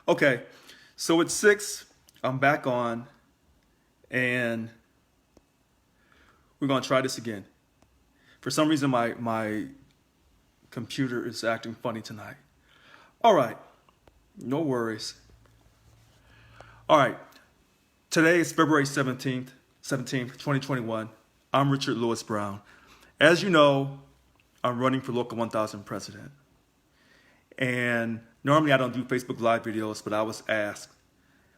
Okay, so it's 6. I'm back on, and we're gonna try this again. For some reason, my computer is acting funny tonight. All right, no worries. All right, today is February 17th, 2021. I'm Richard Lewis Brown. As you know, I'm running for Local 1000 president. And normally I don't do Facebook Live videos, but I was asked.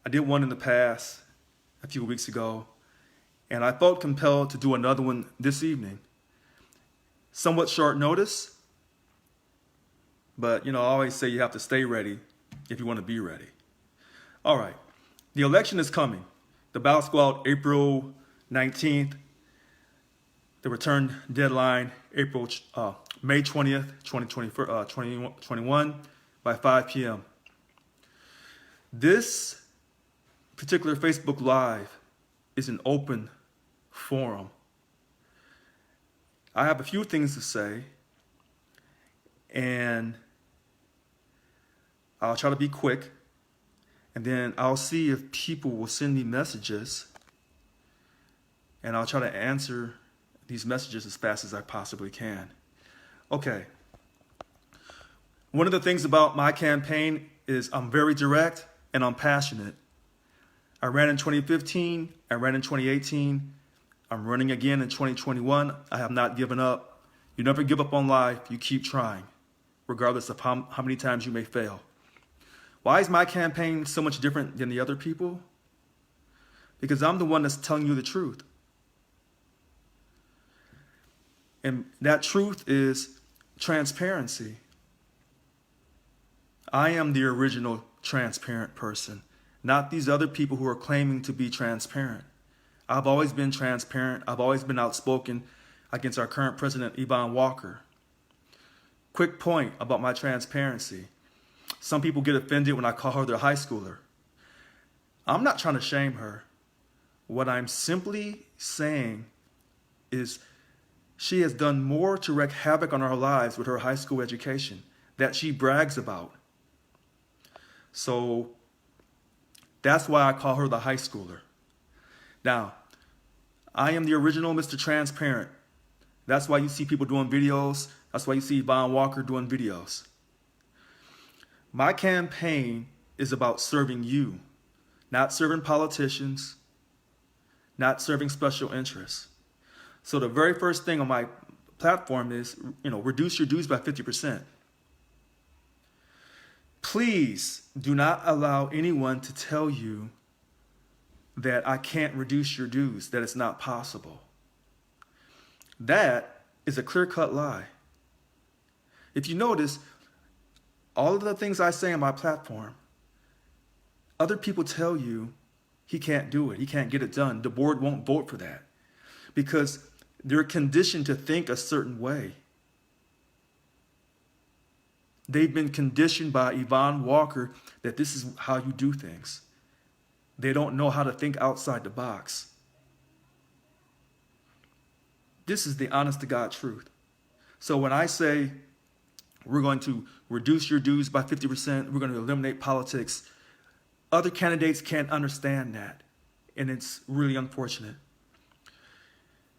I did one in the past, a few weeks ago, and I felt compelled to do another one this evening. Somewhat short notice, but I always say you have to stay ready if you want to be ready. All right, the election is coming. The ballots go out April 19th. The return deadline May 20th, 2021 by 5 p.m. This particular Facebook Live is an open forum. I have a few things to say, and I'll try to be quick, and then I'll see if people will send me messages, and I'll try to answer these messages as fast as I possibly can. Okay. One of the things about my campaign is I'm very direct and I'm passionate. I ran in 2015, I ran in 2018, I'm running again in 2021. I have not given up. You never give up on life, you keep trying, regardless of how many times you may fail. Why is my campaign so much different than the other people? Because I'm the one that's telling you the truth. And that truth is transparency. I am the original transparent person, not these other people who are claiming to be transparent. I've always been transparent. I've always been outspoken against our current president, Yvonne Walker. Quick point about my transparency. Some people get offended when I call her their high schooler. I'm not trying to shame her. What I'm simply saying is she has done more to wreak havoc on our lives with her high school education that she brags about. So that's why I call her the high schooler. Now, I am the original Mr. Transparent. That's why you see people doing videos. That's why you see Yvonne Walker doing videos. My campaign is about serving you, not serving politicians, not serving special interests. So the very first thing on my platform is, reduce your dues by 50%. Please do not allow anyone to tell you that I can't reduce your dues, that it's not possible. That is a clear-cut lie. If you notice, all of the things I say on my platform, other people tell you he can't do it, he can't get it done. The board won't vote for that because they're conditioned to think a certain way. They've been conditioned by Yvonne Walker that this is how you do things. They don't know how to think outside the box. This is the honest to God truth. So when I say we're going to reduce your dues by 50%, we're going to eliminate politics, other candidates can't understand that. And it's really unfortunate.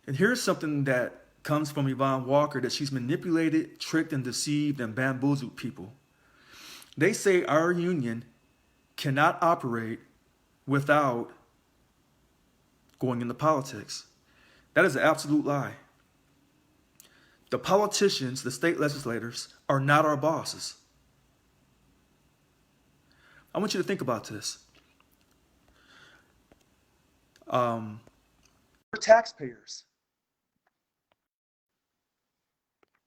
And here's something that comes from Yvonne Walker, that she's manipulated, tricked, and deceived and bamboozled people. They say our union cannot operate without going into politics. That is an absolute lie. The politicians, the state legislators, are not our bosses. I want you to think about this. We're taxpayers.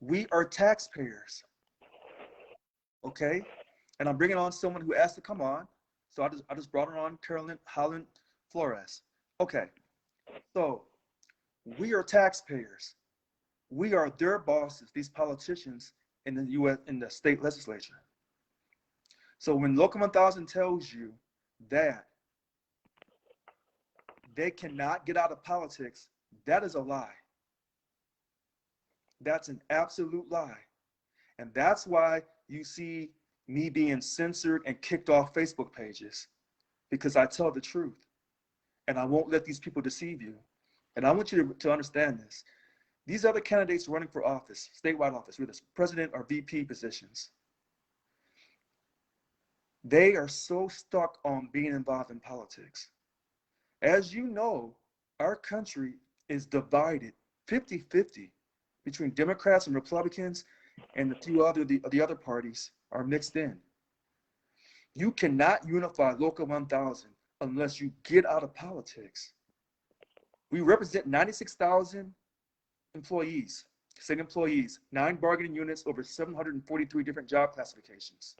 We are taxpayers, okay? And I'm bringing on someone who asked to come on. So I just brought her on, Carolyn Holland Flores. Okay, so we are taxpayers. We are their bosses, these politicians in the U.S., in the state legislature. So when Local 1000 tells you that they cannot get out of politics, that is a lie. That's an absolute lie. And that's why you see me being censored and kicked off Facebook pages because I tell the truth. And I won't let these people deceive you. And I want you to understand this. These other candidates running for office, statewide office, whether it's president or VP positions, they are so stuck on being involved in politics. As you know, our country is divided 50-50 between Democrats and Republicans, and the other parties are mixed in. You cannot unify Local 1000 unless you get out of politics. We represent 96,000 employees, state employees, 9 bargaining units, over 743 different job classifications.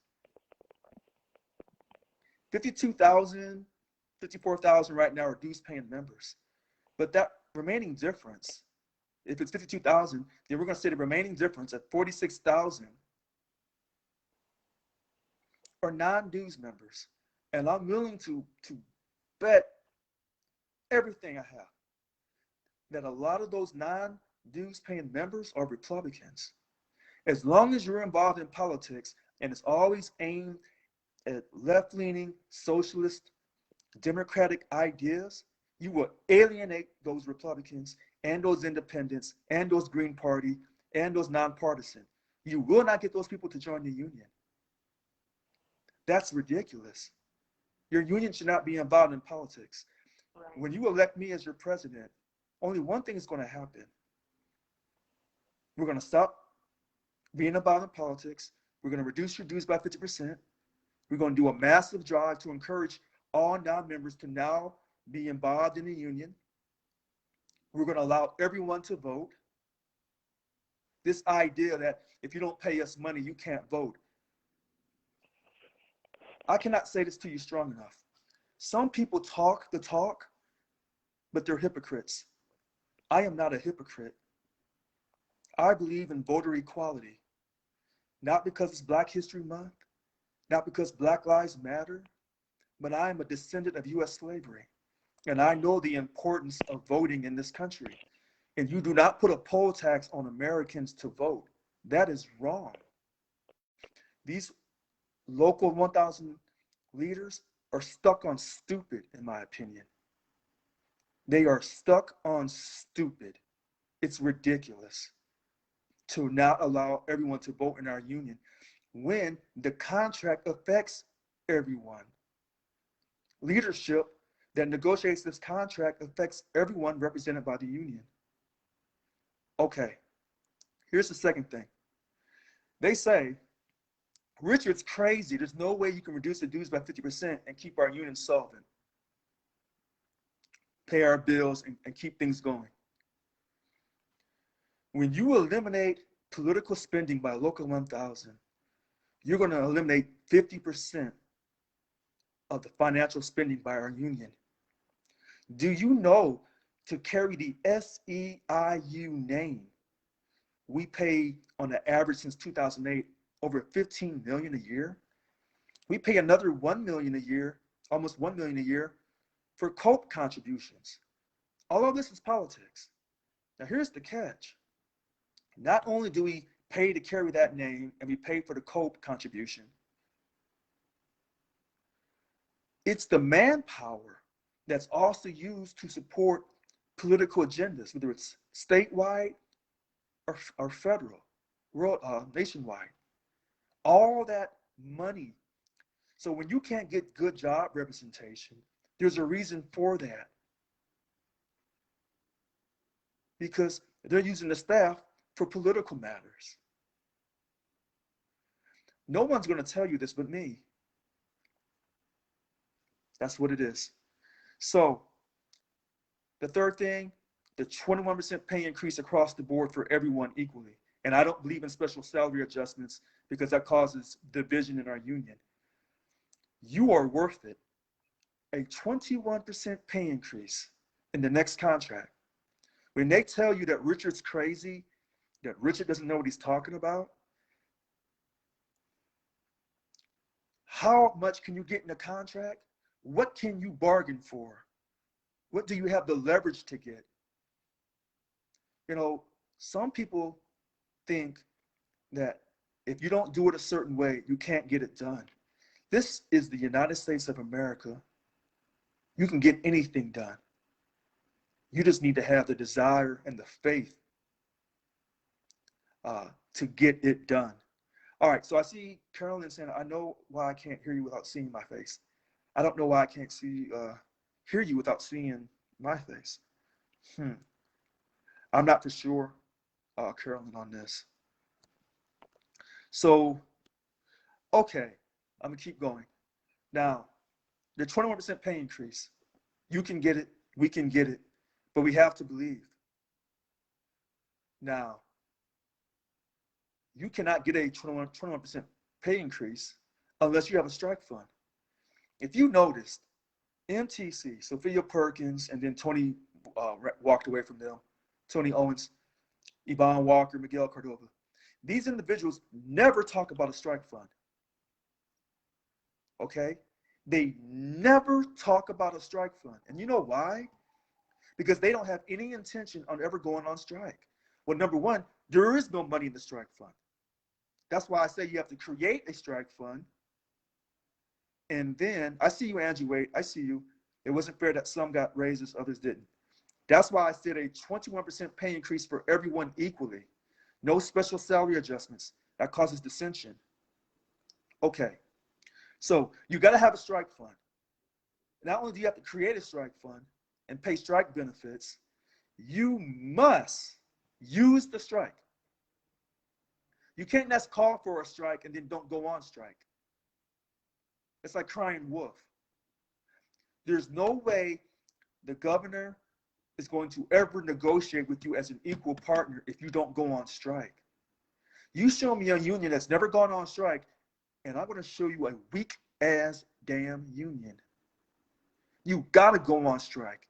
52,000, 54,000 right now are dues paying members. But that remaining difference, if it's 52,000, then we're going to say the remaining difference at 46,000 are non-dues members. And I'm willing to bet everything I have that a lot of those non-dues paying members are Republicans. As long as you're involved in politics and it's always aimed at left-leaning, socialist, democratic ideas, you will alienate those Republicans and those independents and those Green Party and those nonpartisan. You will not get those people to join the union. That's ridiculous. Your union should not be involved in politics. Right. When you elect me as your president, only one thing is going to happen. We're going to stop being involved in politics. We're going to reduce your dues by 50%. We're going to do a massive drive to encourage all non-members to now be involved in the union. We're going to allow everyone to vote. This idea that if you don't pay us money, you can't vote. I cannot say this to you strong enough. Some people talk the talk, but they're hypocrites. I am not a hypocrite. I believe in voter equality, not because it's Black History Month, not because Black Lives Matter, but I am a descendant of U.S. slavery, and I know the importance of voting in this country. And you do not put a poll tax on Americans to vote. That is wrong. These Local 1000 leaders are stuck on stupid, in my opinion. They are stuck on stupid. It's ridiculous to not allow everyone to vote in our union when the contract affects everyone. Leadership that negotiates this contract affects everyone represented by the union. Okay, here's the second thing. They say, Richard's crazy. There's no way you can reduce the dues by 50% and keep our union solvent, pay our bills, and keep things going. When you eliminate political spending by Local 1000, you're going to eliminate 50% of the financial spending by our union. Do you know, to carry the SEIU name, we pay on the average since 2008 over $15 million a year? We pay another $1 million a year, almost $1 million a year, for COPE contributions. All of this is politics. Now here's the catch. Not only do we pay to carry that name and we pay for the COPE contribution, it's the manpower that's also used to support political agendas, whether it's statewide or federal, nationwide. All that money. So when you can't get good job representation, there's a reason for that. Because they're using the staff for political matters. No one's going to tell you this but me. That's what it is. So the third thing, the 21% pay increase across the board for everyone equally. And I don't believe in special salary adjustments because that causes division in our union. You are worth it. A 21% pay increase in the next contract. When they tell you that Richard's crazy, that Richard doesn't know what he's talking about, how much can you get in a contract? What can you bargain for? What do you have the leverage to get? You know, some people think that If you don't do it a certain way, you can't get it done. This is the United States of America. You can get anything done. You just need to have the desire and the faith to get it done. All right, so I see Carolyn saying, I know why I can't hear you without seeing my face. I don't know why I can't hear you without seeing my face. I'm not for sure, Carolyn, on this. So, okay, I'm gonna keep going. Now, the 21% pay increase, you can get it, we can get it, but we have to believe. Now, you cannot get a 21% pay increase unless you have a strike fund. If you noticed, MTC, Sophia Perkins, and then Tony walked away from them, Tony Owens, Yvonne Walker, Miguel Cordova. These individuals never talk about a strike fund. Okay? They never talk about a strike fund. And you know why? Because they don't have any intention on ever going on strike. Well, number one, there is no money in the strike fund. That's why I say you have to create a strike fund. And then, I see you, Angie Wade. I see you. It wasn't fair that some got raises, others didn't. That's why I said a 21% pay increase for everyone equally. No special salary adjustments. That causes dissension. Okay. So you got to have a strike fund. Not only do you have to create a strike fund and pay strike benefits, you must use the strike. You can't just call for a strike and then don't go on strike. It's like crying wolf. There's no way the governor is going to ever negotiate with you as an equal partner if you don't go on strike. You show me a union that's never gone on strike, and I'm going to show you a weak-ass damn union. You got to go on strike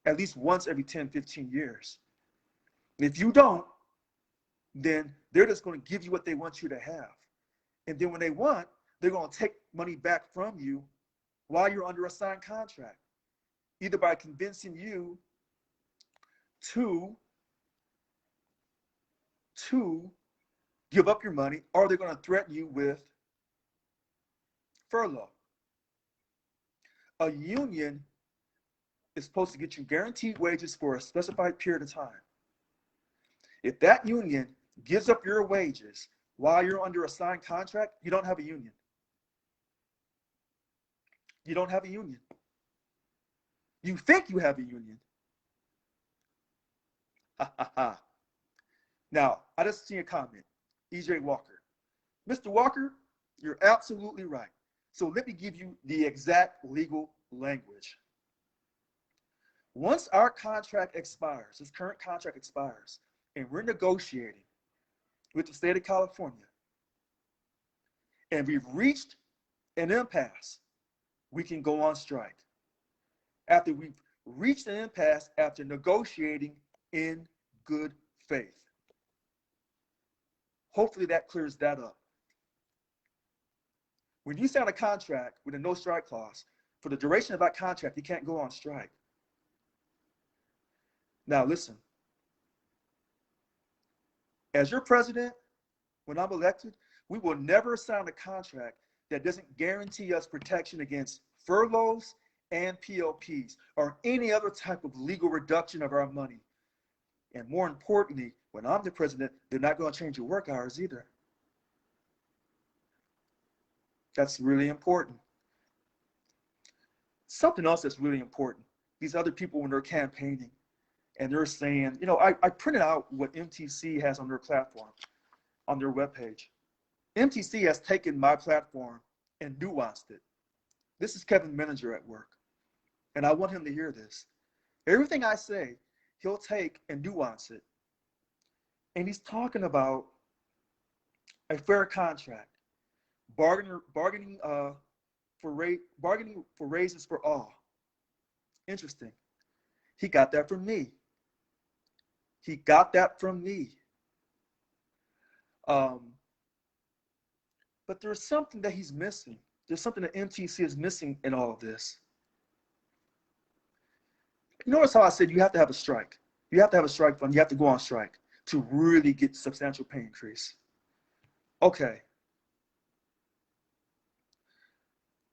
at least once every 10, 15 years. And if you don't, then they're just going to give you what they want you to have. And then when they want, they're going to take money back from you while you're under a signed contract, either by convincing you to give up your money, or they're going to threaten you with furlough. A union is supposed to get you guaranteed wages for a specified period of time. If that union gives up your wages while you're under a signed contract, you don't have a union. You don't have a union. You think you have a union. Ha ha ha. Now, I just seen a comment. EJ Walker. Mr. Walker, you're absolutely right. So let me give you the exact legal language. Once our contract expires, this current contract expires, and we're negotiating with the state of California, and we've reached an impasse, we can go on strike. After we've reached an impasse, after negotiating in good faith. Hopefully that clears that up. When you sign a contract with a no strike clause, for the duration of that contract, you can't go on strike. Now listen, as your president, when I'm elected, we will never sign a contract that doesn't guarantee us protection against furloughs and PLPs or any other type of legal reduction of our money. And more importantly, when I'm the president, they're not going to change your work hours either. That's really important. Something else that's really important, these other people when they're campaigning and they're saying, you know, I printed out what MTC has on their platform, on their webpage. MTC has taken my platform and nuanced it. This is Kevin Menninger at work, and I want him to hear this. Everything I say, he'll take and nuance it. And he's talking about a fair contract, bargaining for raises for all. Interesting. He got that from me. He got that from me. But there's something that he's missing. There's something that MTC is missing in all of this. You notice how I said you have to have a strike. You have to have a strike fund. You have to go on strike to really get substantial pay increase. Okay.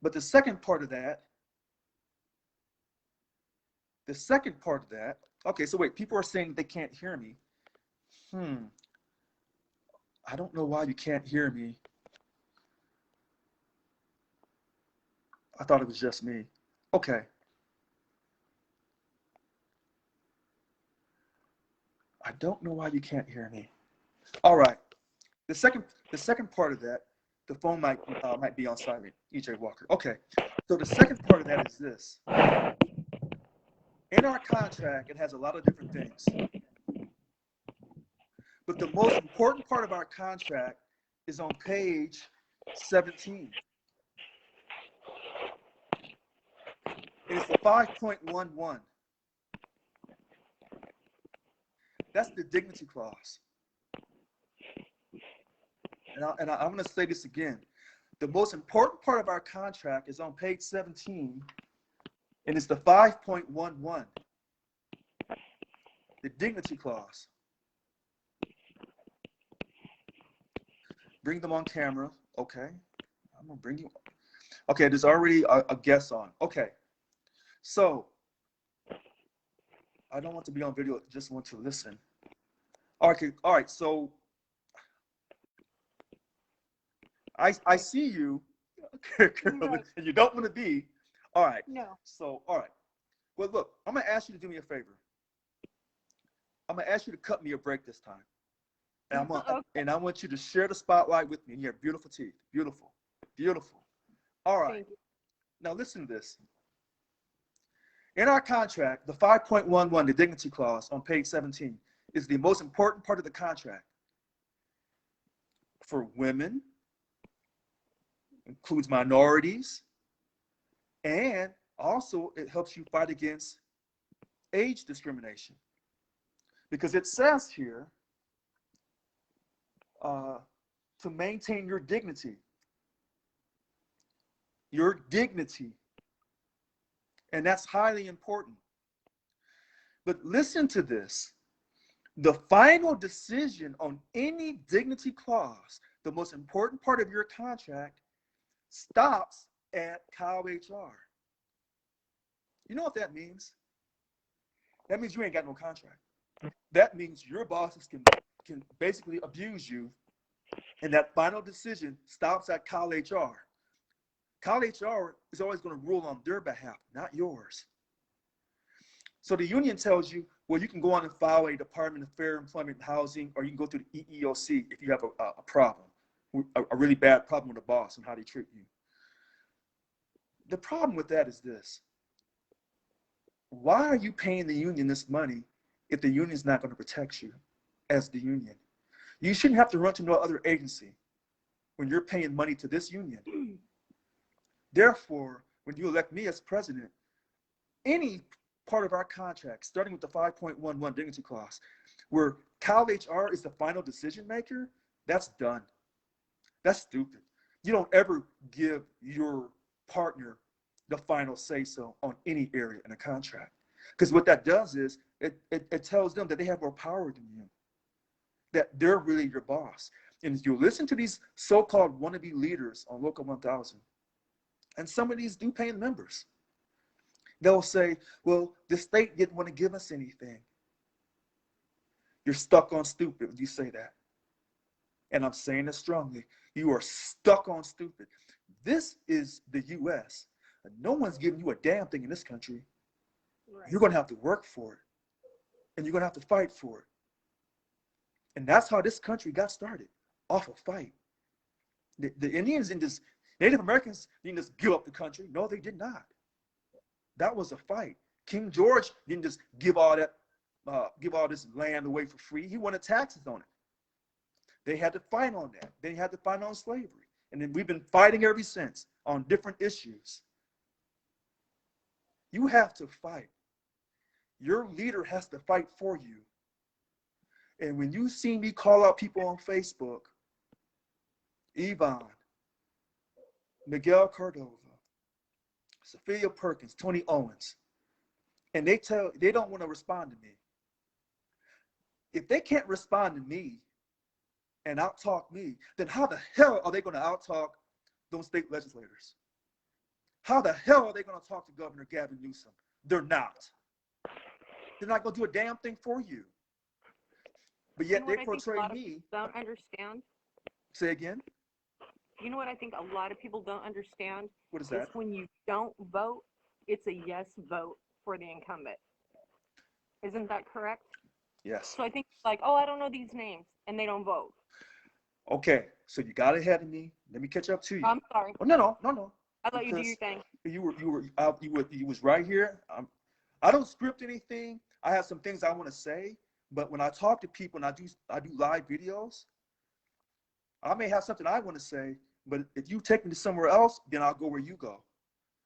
But the second part of that, okay, so wait, people are saying they can't hear me. I don't know why you can't hear me. I thought it was just me. Okay. I don't know why you can't hear me. All right. The second part of that, the phone might be on silent. EJ Walker. Okay. So the second part of that is this. In our contract, it has a lot of different things. But the most important part of our contract is on page 17. It's the 5.11. That's the dignity clause. And I'm going to say this again. The most important part of our contract is on page 17, and it's the 5.11, the dignity clause. Bring them on camera. Okay. I'm going to bring you. Okay, there's already a guest on. Okay. So, I don't want to be on video, just want to listen. Okay, all right, so I see you, and you don't want to be. All right. No. So, all right. Well, look, I'm going to ask you to do me a favor. I'm going to ask you to cut me a break this time. And and I want you to share the spotlight with me. And you have beautiful teeth. Beautiful. Beautiful. All right. Now listen to this. In our contract, the 5.11, the dignity clause on page 17, is the most important part of the contract. For women, includes minorities, and also it helps you fight against age discrimination. Because it says here, to maintain your dignity. Your dignity. And that's highly important. But listen to this. The final decision on any dignity clause, the most important part of your contract, stops at CalHR. You know what that means? That means you ain't got no contract. That means your bosses can basically abuse you, and that final decision stops at CalHR. CalHR is always going to rule on their behalf, not yours. So the union tells you, well, you can go on and file a Department of Fair Employment and Housing, or you can go through the EEOC if you have a problem, a really bad problem with a boss and how they treat you. The problem with that is this. Why are you paying the union this money if the union is not going to protect you as the union? You shouldn't have to run to no other agency when you're paying money to this union. Therefore, when you elect me as president, any part of our contract, starting with the 5.11 dignity clause, where CalHR is the final decision maker, that's done. That's stupid. You don't ever give your partner the final say-so on any area in a contract. Because what that does is it tells them that they have more power than you, that they're really your boss. And if you listen to these so-called wannabe leaders on Local 1000, and some of these do paying members, they'll say, well, the state didn't want to give us anything. You're stuck on stupid when you say that. And I'm saying it strongly. You are stuck on stupid. This is the U.S. No one's giving you a damn thing in this country. Right. You're going to have to work for it. And you're going to have to fight for it. And that's how this country got started, off a fight. The Indians and this Native Americans didn't just give up the country. No, they did not. That was a fight. King George didn't just give all this land away for free. He wanted taxes on it. They had to fight on that. They had to fight on slavery. And then we've been fighting ever since on different issues. You have to fight. Your leader has to fight for you. And when you see me call out people on Facebook, Yvonne, Miguel Cordova, Sophia Perkins, Tony Owens, and they don't want to respond to me. If they can't respond to me, and out-talk me, then how the hell are they going to out-talk those state legislators? How the hell are they going to talk to Governor Gavin Newsom? They're not. They're not going to do a damn thing for you. But yet they portray me. Don't understand. Say again? You know what I think a lot of people don't understand? What is that? Is when you don't vote, it's a yes vote for the incumbent. Isn't that correct? Yes. So I think like, oh, I don't know these names, and they don't vote. Okay, so you got ahead of me. Let me catch up to you. I'm sorry. Oh, no. I let you do your thing. You was right here. I don't script anything. I have some things I want to say, but when I talk to people and I do live videos, I may have something I want to say, but if you take me to somewhere else, then I'll go where you go.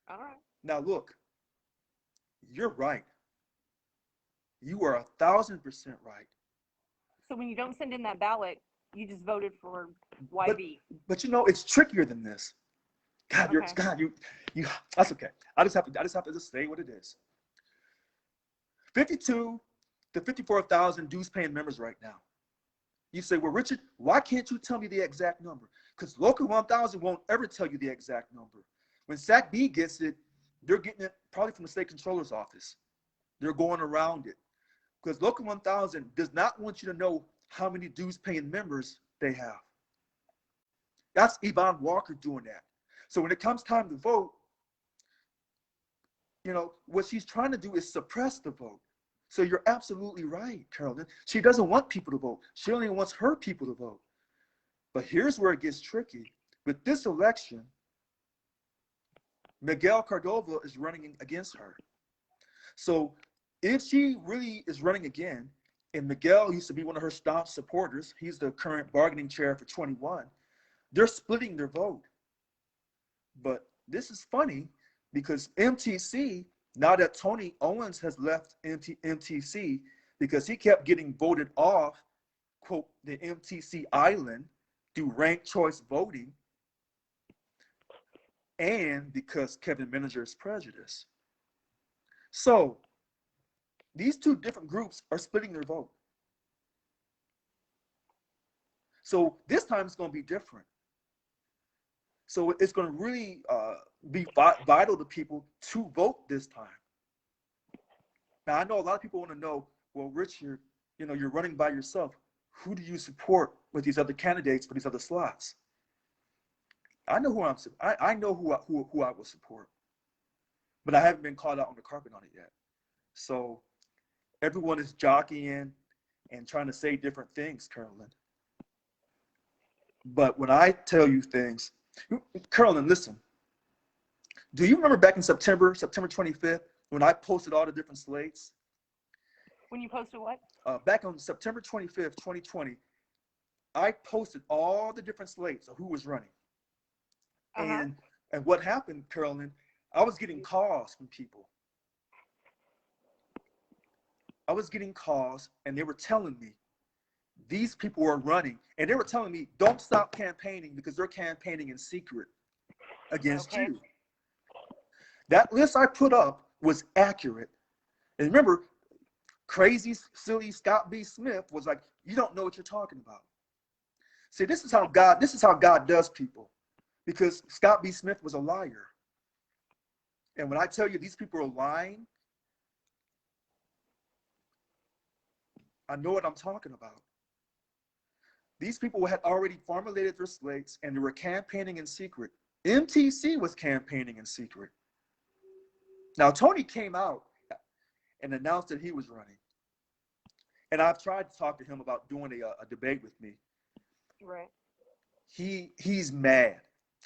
All right. Now look, you're right. You are 1,000% right. So when you don't send in that ballot, you just voted for YB. But you know, it's trickier than this. God, Okay. you. That's okay. I just have to just say what it is. 52 to 54,000 dues-paying members right now. You say, well, Richard, why can't you tell me the exact number? Because Local 1000 won't ever tell you the exact number. When SACB gets it, they're getting it probably from the state controller's office. They're going around it. Because Local 1000 does not want you to know how many dues-paying members they have. That's Yvonne Walker doing that. So when it comes time to vote, you know, what she's trying to do is suppress the vote. So you're absolutely right, Carolyn. She doesn't want people to vote. She only wants her people to vote. But here's where it gets tricky. With this election, Miguel Cordova is running against her. So if she really is running again, and Miguel used to be one of her staunch supporters, he's the current bargaining chair for 21, they're splitting their vote. But this is funny because MTC, now that Tony Owens has left MTC because he kept getting voted off, quote, the MTC island through ranked choice voting, and because Kevin Miniger is prejudiced. So these two different groups are splitting their vote. So this time it's going to be different. So it's going to really be vital to people to vote this time. Now, I know a lot of people want to know, well, Richard, you know, you're running by yourself. Who do you support with these other candidates for these other slots? I know I know who I will support, but I haven't been called out on the carpet on it yet. So everyone is jockeying and trying to say different things, Carolyn. But when I tell you things, Carolyn, listen. Do you remember back in September 25th, when I posted all the different slates? When you posted what? Back on September 25th, 2020, I posted all the different slates of who was running. And what happened, Carolyn, I was getting calls from people. I was getting calls, and they were telling me these people were running, and they were telling me, don't stop campaigning because they're campaigning in secret against you. That list I put up was accurate. And remember, crazy, silly Scott B. Smith was like, you don't know what you're talking about. See, this is how God does people, because Scott B. Smith was a liar. And when I tell you these people are lying, I know what I'm talking about. These people had already formulated their slates and they were campaigning in secret. MTC was campaigning in secret. Now, Tony came out and announced that he was running. And I've tried to talk to him about doing a debate with me. Right. He's mad.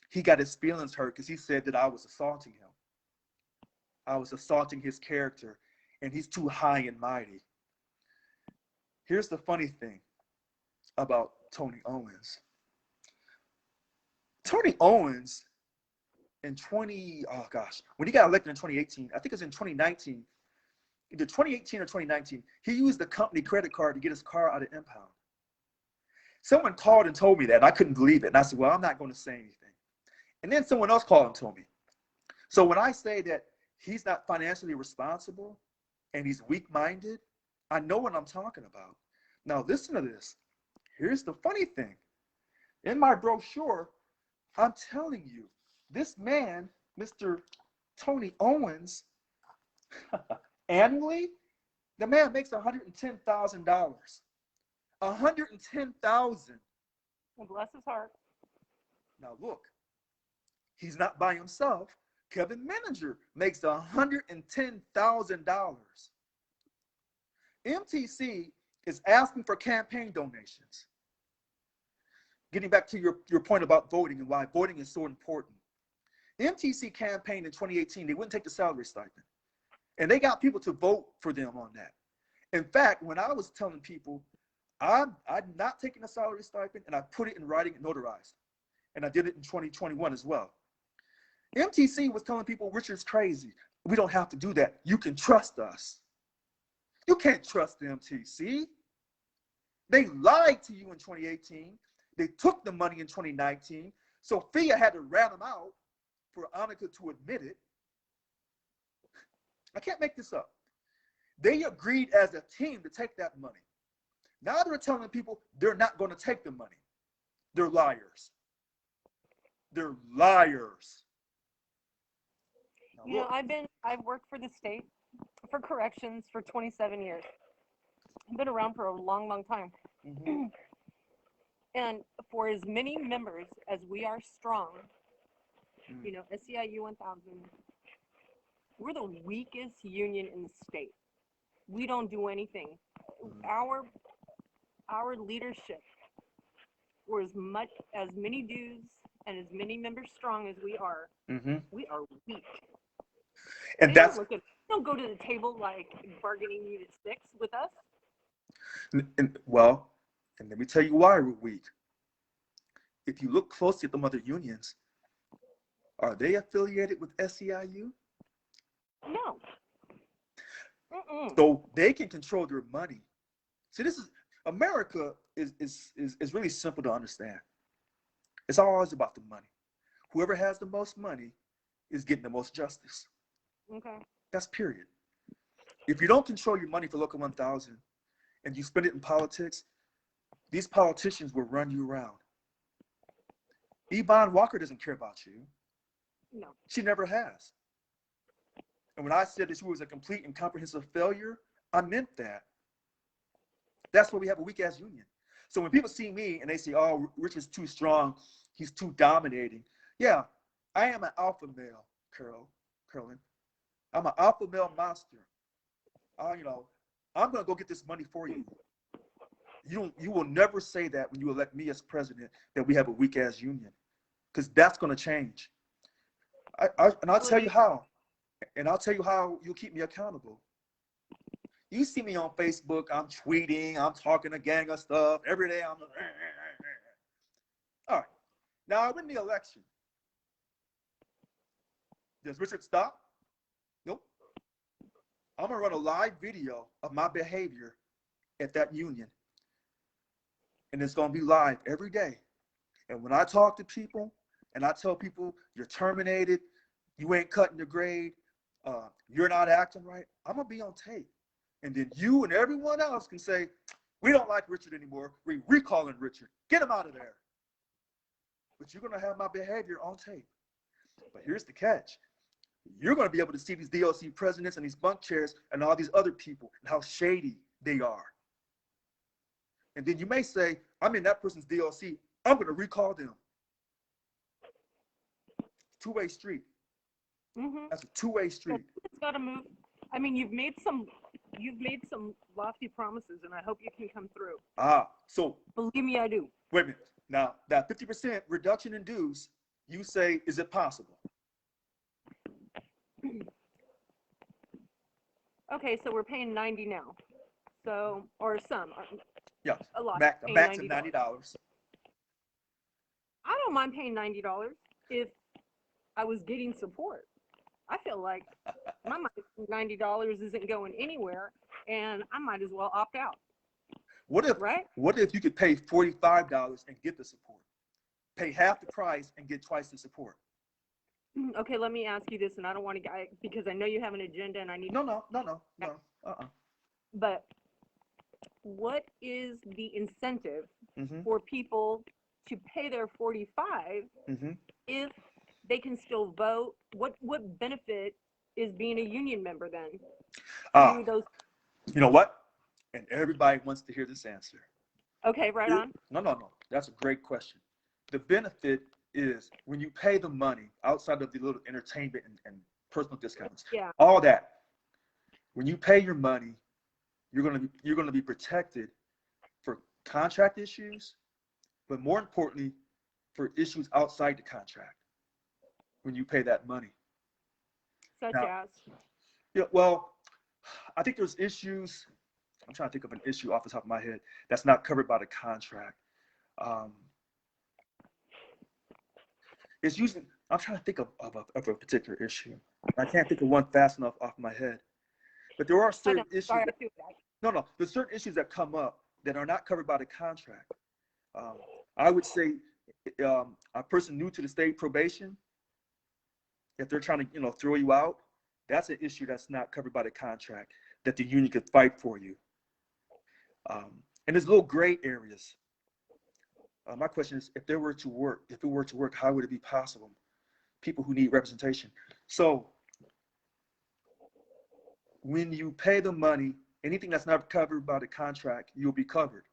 He got his feelings hurt because he said that I was assaulting him. I was assaulting his character, and he's too high and mighty. Here's the funny thing about Tony Owens. Tony Owens when he got elected in 2018, I think it was in 2019, either 2018 or 2019, he used the company credit card to get his car out of impound. Someone called and told me that, and I couldn't believe it. And I said, well, I'm not going to say anything. And then someone else called and told me. So when I say that he's not financially responsible and he's weak-minded, I know what I'm talking about. Now, listen to this. here's the funny thing. In my brochure, I'm telling you, this man, Mr. Tony Owens, annually, the man makes $110,000. $110,000. Well, bless his heart. Now look, he's not by himself. Kevin Menninger makes $110,000. MTC is asking for campaign donations. Getting back to your point about voting and why voting is so important. MTC campaigned in 2018, they wouldn't take the salary stipend. And they got people to vote for them on that. In fact, when I was telling people, I'm not taking a salary stipend, and I put it in writing and notarized. And I did it in 2021 as well. MTC was telling people, Richard's crazy. We don't have to do that. You can trust us. You can't trust the MTC. They lied to you in 2018. They took the money in 2019. Sophia had to rat them out for Annika to admit it. I can't make this up. They agreed as a team to take that money. Now they're telling people they're not going to take the money. They're liars. They're liars. Now, You know, I've worked for the state for corrections for 27 years. I've been around for a long, long time. mm-hmm. And for as many members as we are strong, you know, SEIU 1000, we're the weakest union in the state. We don't do anything. Our leadership, we're as many dues and as many members strong as we are weak. And don't go to the table like bargaining unit 6 with us. and let me tell you why we're weak. If you look closely at the other unions, are they affiliated with SEIU? No. Mm-mm. So they can control their money. See, America is really simple to understand. It's always about the money. Whoever has the most money is getting the most justice. Okay. That's period. If you don't control your money for Local 1000 and you spend it in politics, these politicians will run you around. Yvonne Walker doesn't care about you. No. She never has. And when I said that she was a complete and comprehensive failure, I meant that. That's why we have a weak-ass union. So when people see me and they say, oh, Richard's too strong, he's too dominating. Yeah, I am an alpha male, Carolyn. I'm an alpha male monster. I'm going to go get this money for you. You will never say that when you elect me as president that we have a weak-ass union, because that's going to change. And I'll tell you how. And I'll tell you how you'll keep me accountable. You see me on Facebook, I'm tweeting, I'm talking a gang of stuff. Every day I'm all right. Now I win the election. Does Richard stop? Nope. I'm gonna run a live video of my behavior at that union. And it's gonna be live every day. And when I talk to people and I tell people you're terminated, you ain't cutting your grade, you're not acting right, I'm gonna be on tape. And then you and everyone else can say, we don't like Richard anymore. We're recalling Richard. Get him out of there. But you're gonna have my behavior on tape. But here's the catch. You're gonna be able to see these DLC presidents and these bunk chairs and all these other people and how shady they are. And then you may say, I'm in that person's DLC. I'm gonna recall them. Two-way street. Mm-hmm. That's a two-way street. It's got to move. I mean, you've made some lofty promises, and I hope you can come through. So believe me, I do. Wait a minute. Now that 50% reduction in dues, you say, is it possible? Okay, so we're paying $90 now. So, or some. Yeah. A lot. Back to $90. I don't mind paying $90 if I was getting support. I feel like my $90 isn't going anywhere, and I might as well opt out. What if you could pay $45 and get the support? Pay half the price and get twice the support. Okay, let me ask you this, and I don't want to, because I know you have an agenda, and I need. No. But what is the incentive Mhm. for people to pay their 45 Mhm. if they can still vote? What benefit is being a union member then Ah, to those? you know what? And everybody wants to hear this answer. Okay, right on. No. That's a great question. The benefit is when you pay the money outside of the little entertainment and personal discounts, Yeah. all that. When you pay your money, you're gonna be protected for contract issues, but more importantly, for issues outside the contract when you pay that money. Such Now, as. yeah, well, I think there's issues. I'm trying to think of an issue off the top of my head that's not covered by the contract. Um, it's usually I'm trying to think of a particular issue. I can't think of one fast enough off my head. But there are I know. certain issues Sorry, I that feel bad. there's certain issues that come up that are not covered by the contract. Um, I would say a person new to the state probation, if they're trying to throw you out, that's an issue that's not covered by the contract that the union could fight for you. And there's little gray areas. My question is, if it were to work, how would it be possible? People who need representation. So when you pay the money, anything that's not covered by the contract, you'll be covered.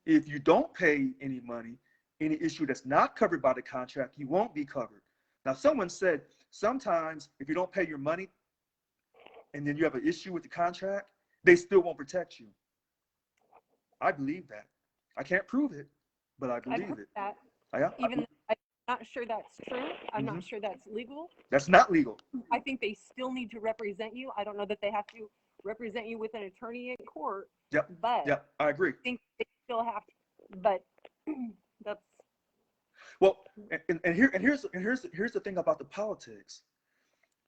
If you don't pay any money, any issue that's not covered by the contract, you won't be covered. Now, someone said sometimes if you don't pay your money and then you have an issue with the contract, they still won't protect you. I believe that. I can't prove it, but I I've believe heard it. that. Yeah, Even though I'm not sure that's true. I'm Mhm. not sure that's legal. That's not legal. I think they still need to represent you. I don't know that they have to represent you with an attorney in court, Yep, but yep, I agree. I think they still have to. But that's Well, here's the thing about the politics.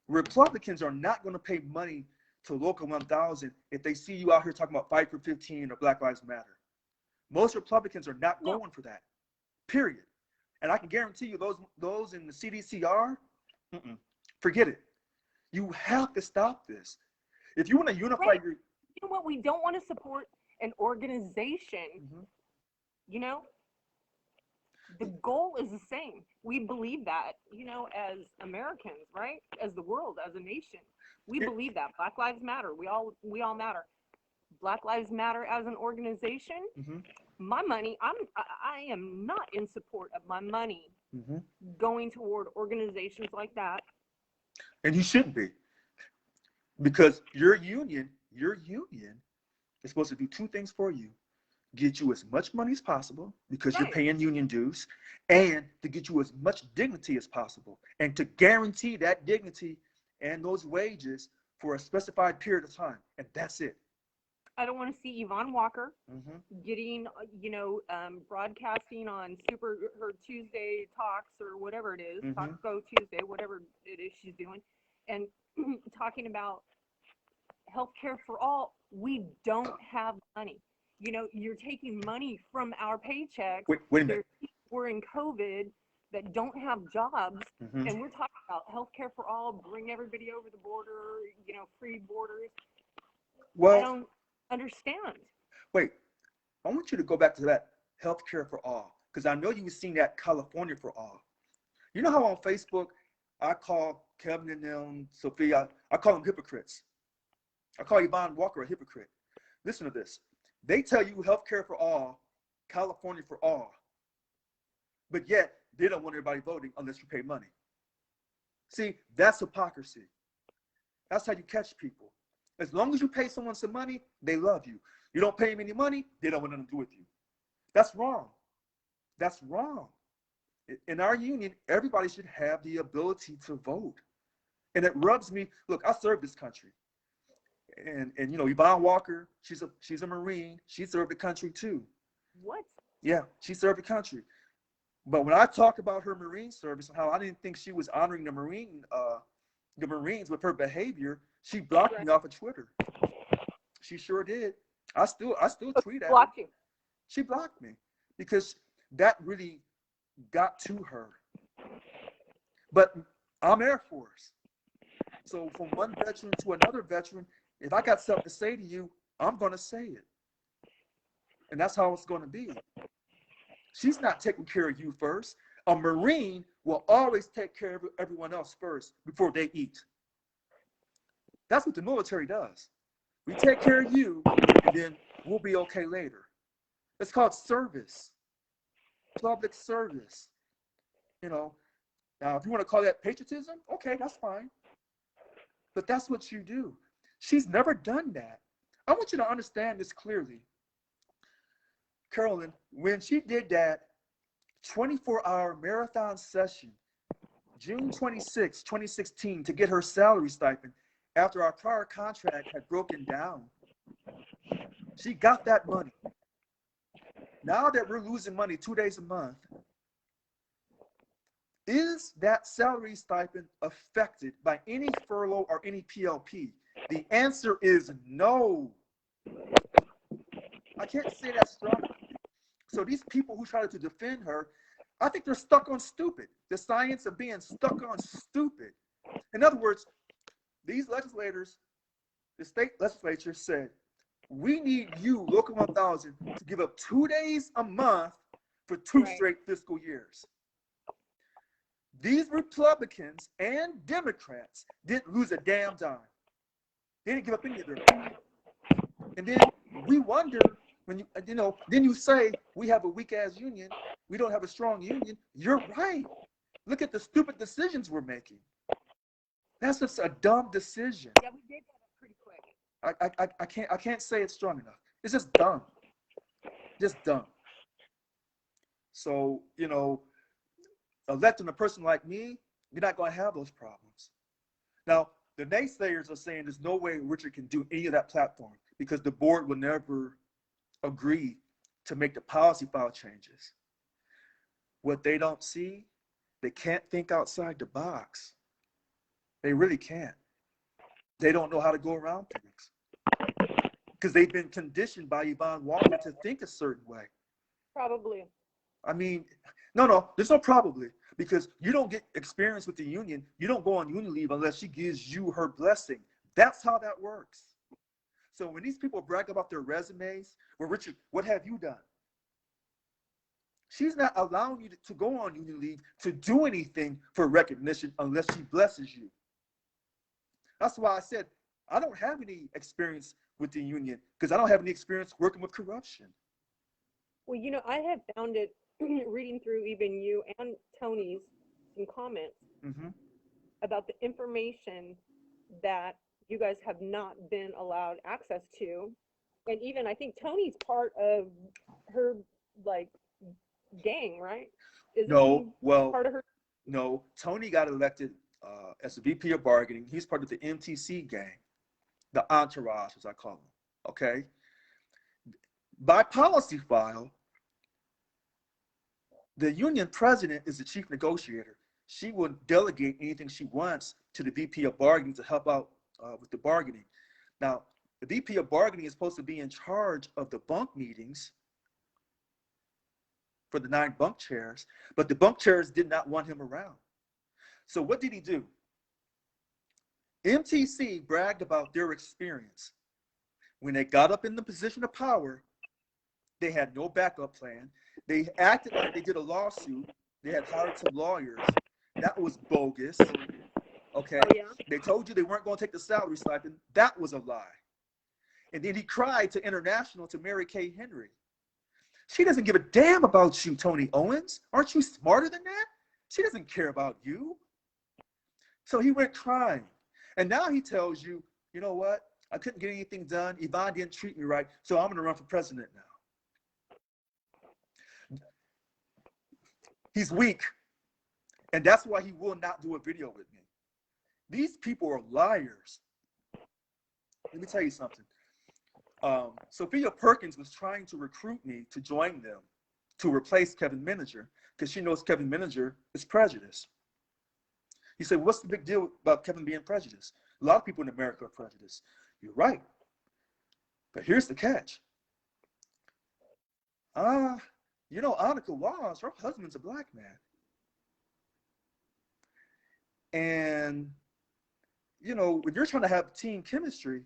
Republicans are not going to pay money to Local 1000 if they see you out here talking about Fight for 15 or Black Lives Matter. Most Republicans are not no. going for that. Period. And I can guarantee you, those in the CDCR, forget it. You have to stop this. If you want to unify Right. your, You know what? We don't want to support an organization. Mhm. You know, the goal is the same. We believe that, as Americans, right? As the world, as a nation, we It- believe that Black Lives Matter. We all matter. Black Lives Matter as an organization. Mhm. My money, I am not in support of my money Mhm. going toward organizations like that. And you shouldn't be, because your union is supposed to do two things for you: get you as much money as possible because you're Right. paying union dues, and to get you as much dignity as possible, and to guarantee that dignity and those wages for a specified period of time. And that's it. I don't want to see Yvonne Walker Mhm. getting, broadcasting on her Tuesday talks or whatever it is, Mhm. Taco Tuesday, whatever it is she's doing, and talking about healthcare for all. We don't have money. You're taking money from our paychecks. Wait a There's minute. people who are in COVID that don't have jobs, Mhm. and we're talking about healthcare for all, bring everybody over the border, free borders. I Well, don't understand. wait. I want you to go back to that healthcare for all, because I know you were seeing that California for all. You know how on Facebook I call Kevin and them, Sophia, I call them hypocrites. I call Yvonne Walker a hypocrite. Listen to this. They tell you healthcare for all, California for all, but yet they don't want everybody voting unless you pay money. See, that's hypocrisy. That's how you catch people. As long as you pay someone some money, they love you. You don't pay them any money, they don't want nothing to do with you. That's wrong. That's wrong. In our union, everybody should have the ability to vote. And it rubs me. Look, I serve this country. And Yvonne Walker, she's a Marine. She served the country too. What? Yeah, she served the country. But when I talk about her Marine service and how I didn't think she was honoring the Marines with her behavior, she blocked me off of Twitter. She sure did. I still tweet at her. Blocked you. She blocked me because that really got to her. But I'm Air Force. So from one veteran to another veteran, if I got something to say to you, I'm going to say it. And that's how it's going to be. She's not taking care of you first. A Marine will always take care of everyone else first before they eat. That's what the military does. We take care of you, and then we'll be okay later. It's called service, public service. You know, now if you want to call that patriotism, okay, that's fine. But that's what you do. She's never done that. I want you to understand this clearly. Carolyn, when she did that 24-hour marathon session, June 26, 2016, to get her salary stipend after our prior contract had broken down, she got that money. Now that we're losing money 2 days a month, is that salary stipend affected by any furlough or any PLP? The answer is no. I can't say that strongly. So these people who try to defend her, I think they're stuck on stupid. The science of being stuck on stupid. In other words, these legislators, the state legislature said, we need you, Local 1000, to give up 2 days a month for two straight fiscal years. These Republicans and Democrats didn't lose a damn dime. They didn't give up any of their money. And then we wonder, when then you say we have a weak ass union, we don't have a strong union. You're right. Look at the stupid decisions we're making. That's just a dumb decision. Yeah, we did that pretty quick. I can't say it's strong enough. It's just dumb. Just dumb. So, electing a person like me, you're not going to have those problems. Now, the naysayers are saying there's no way Richard can do any of that platform because the board will never agree to make the policy file changes. What they don't see, they can't think outside the box. They really can't. They don't know how to go around things because they've been conditioned by Yvonne Walker to think a certain way. Probably. I mean, no, there's no probably, because you don't get experience with the union. You don't go on union leave unless she gives you her blessing. That's how that works. So when these people brag about their resumes, well, Richard, what have you done? She's not allowing you to go on union leave to do anything for recognition unless she blesses you. That's why I said I don't have any experience with the union because I don't have any experience working with corruption. Well, I have found it reading through even you and Tony's some comments about the information that you guys have not been allowed access to. And even I think Tony's part of her gang, right? Part of her? No, Tony got elected as the VP of bargaining. He's part of the MTC gang, the entourage, as I call them. Okay. By policy file, the union president is the chief negotiator. She will delegate anything she wants to the VP of bargaining to help out with the bargaining. Now, the VP of bargaining is supposed to be in charge of the bunk meetings for the 9 bunk chairs, but the bunk chairs did not want him around. So what did he do? MTC bragged about their experience. When they got up in the position of power, they had no backup plan. They acted like they did a lawsuit. They had hired some lawyers. That was bogus. Okay. Oh, yeah? They told you they weren't going to take the salary stipend. That was a lie. And then he cried to International, to Mary Kay Henry. She doesn't give a damn about you, Tony Owens. Aren't you smarter than that? She doesn't care about you. So he went crying. And now he tells you, you know what? I couldn't get anything done. Yvonne didn't treat me right, so I'm going to run for president now. He's weak. And that's why he will not do a video with me. These people are liars. Let me tell you something. Sophia Perkins was trying to recruit me to join them to replace Kevin Menninger because she knows Kevin Menninger is prejudiced. He said, what's the big deal about Kevin being prejudiced? A lot of people in America are prejudiced. You're right. But here's the catch. Annika Laws, her husband's a black man. And, when you're trying to have team chemistry,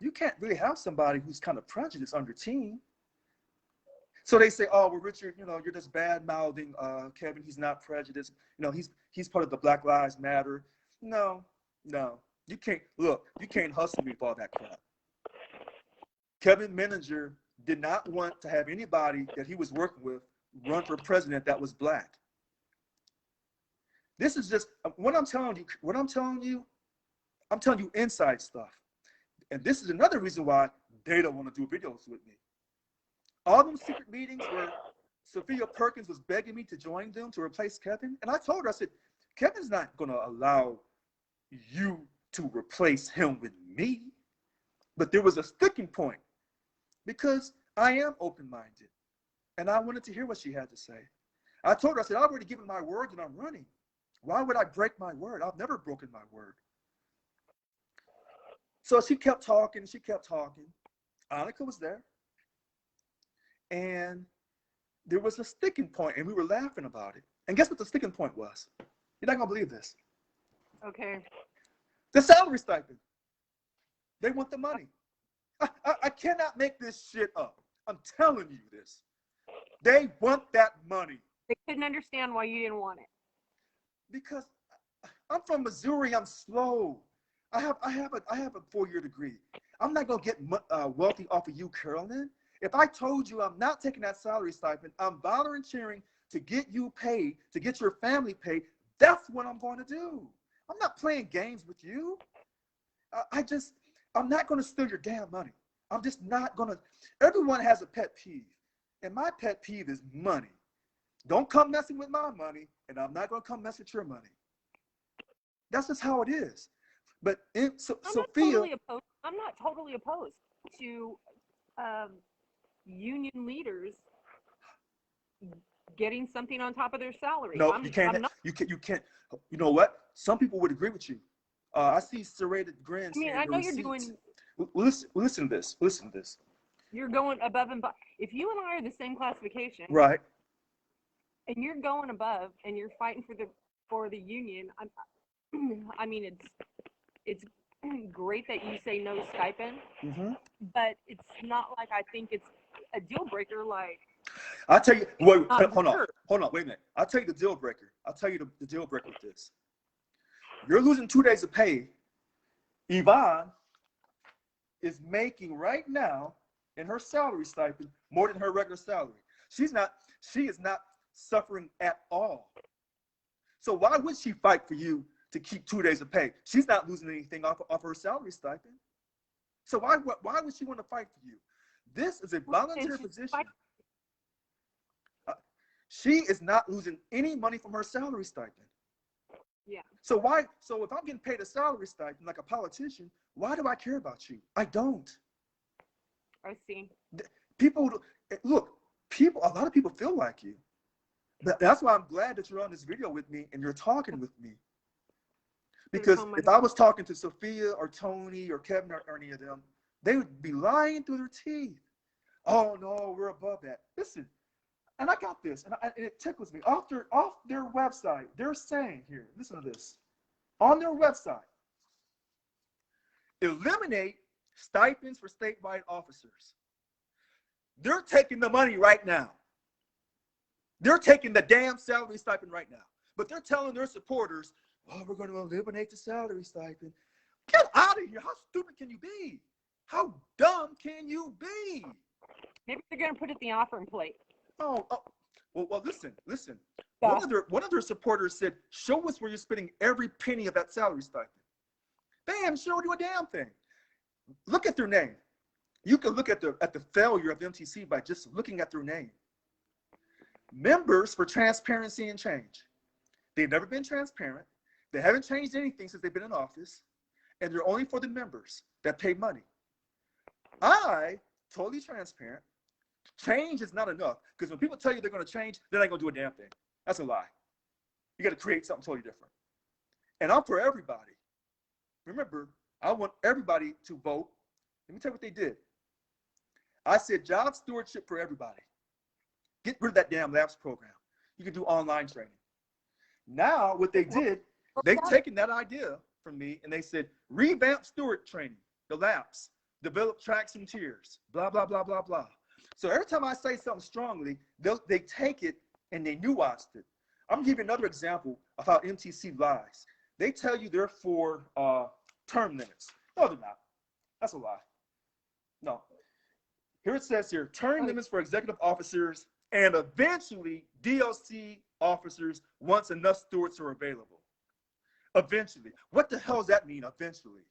you can't really have somebody who's kind of prejudiced on your team. So they say, oh, well, Richard, you're just bad mouthing Kevin. He's not prejudiced. He's part of the Black Lives Matter. No, you can't hustle me for all that crap. Kevin Menninger did not want to have anybody that he was working with run for president that was black. This is just what I'm telling you. I'm telling you inside stuff. And this is another reason why they don't want to do videos with me. All them secret meetings where Sophia Perkins was begging me to join them to replace Kevin. And I told her, I said, Kevin's not going to allow you to replace him with me. But there was a sticking point because I am open-minded. And I wanted to hear what she had to say. I told her, I said, I've already given my word and I'm running. Why would I break my word? I've never broken my word. So she kept talking. Annika was there. And there was a sticking point, and we were laughing about it. And guess what the sticking point was? You're not going to believe this. Okay. The salary stipend. They want the money. I cannot make this shit up. I'm telling you this. They want that money. They couldn't understand why you didn't want it. Because I'm from Missouri. I'm slow. I have a 4-year degree. I'm not going to get wealthy off of you, Carolyn. If I told you I'm not taking that salary stipend, I'm volunteering to get you paid, to get your family paid, that's what I'm going to do. I'm not playing games with you. I'm not going to steal your damn money. I'm just not going to. Everyone has a pet peeve. And my pet peeve is money. Don't come messing with my money, and I'm not going to come mess with your money. That's just how it is. But Sophia. I'm not totally opposed to union leaders getting something on top of their salary. No, you can't. You can't. You know what? Some people would agree with you. I see serrated grins. I mean, I know you're doing. Listen to this. Listen to this. You're going above and beyond. If you and I are the same classification, right? And you're going above, and you're fighting for the union. I mean, it's great that you say no stipend, but it's not like I think it's a deal breaker. Like, I'll tell you. Wait, hold on. Wait a minute. I'll tell you the deal breaker. I'll tell you the deal breaker with this. You're losing 2 days of pay. Yvonne is making right now in her salary stipend more than her regular salary. She is not suffering at all. So why would she fight for you to keep 2 days of pay? She's not losing anything off her salary stipend. So why would she want to fight for you? This is a volunteer position. She is not losing any money from her salary stipend. Yeah. So if I'm getting paid a salary stipend like a politician, why do I care about you? I don't. I see. A lot of people feel like you. That's why I'm glad that you're on this video with me and you're talking with me. Because if I was talking to Sophia or Tony or Kevin or any of them, they would be lying through their teeth. Oh no, we're above that. Listen, and I got this, and it tickles me. Off their website, they're saying here, listen to this. On their website, eliminate stipends for statewide officers. They're taking the money right now. They're taking the damn salary stipend right now. But they're telling their supporters, oh, we're going to eliminate the salary stipend. Get out of here. How stupid can you be? How dumb can you be? Maybe they're going to put it in the offering plate. Oh, well, listen. Yeah. One of their supporters said, show us where you're spending every penny of that salary stipend. They haven't showed you a damn thing. Look at their name. You can look at the failure of MTC by just looking at their name. Members for Transparency and Change. They've never been transparent. They haven't changed anything since they've been in office. And they're only for the members that pay money. Totally transparent. Change is not enough. Because when people tell you they're going to change, they're not going to do a damn thing. That's a lie. You got to create something totally different. And I'm for everybody. Remember, I want everybody to vote. Let me tell you what they did. I said job stewardship for everybody. Get rid of that damn labs program. You can do online training. Now, what they did, they've taken that idea from me and they said, revamp steward training, the labs, develop tracks and tiers, blah, blah, blah, blah, blah. So every time I say something strongly, they take it and they nuanced it. I'm gonna give you another example of how MTC lies. They tell you they're for term limits. No, they're not. That's a lie. No. Here it says here, term limits for executive officers and eventually DLC officers once enough stewards are available. Eventually. What the hell does that mean, eventually?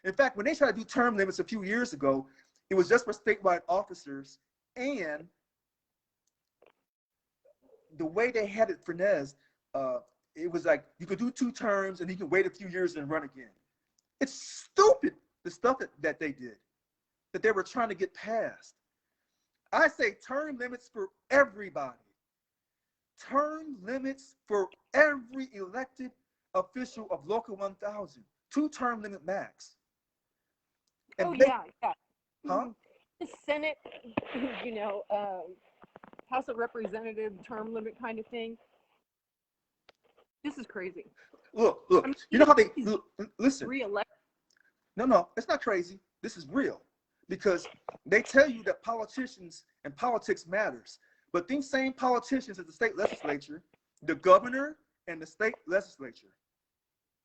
In fact, when they tried to do term limits a few years ago, it was just for statewide officers, and the way they had it for Nez, it was like you could do 2 terms and you could wait a few years and run again. It's stupid, the stuff that they did, that they were trying to get past. I say term limits for everybody. Term limits for every elected official of Local 1000. 2 term limit max. And yeah. Huh? The Senate, House of Representatives term limit kind of thing. This is crazy. Look. I mean, You know how they listen. Re-elect. No, it's not crazy. This is real. Because they tell you that politicians and politics matters. But these same politicians at the state legislature, the governor and the state legislature,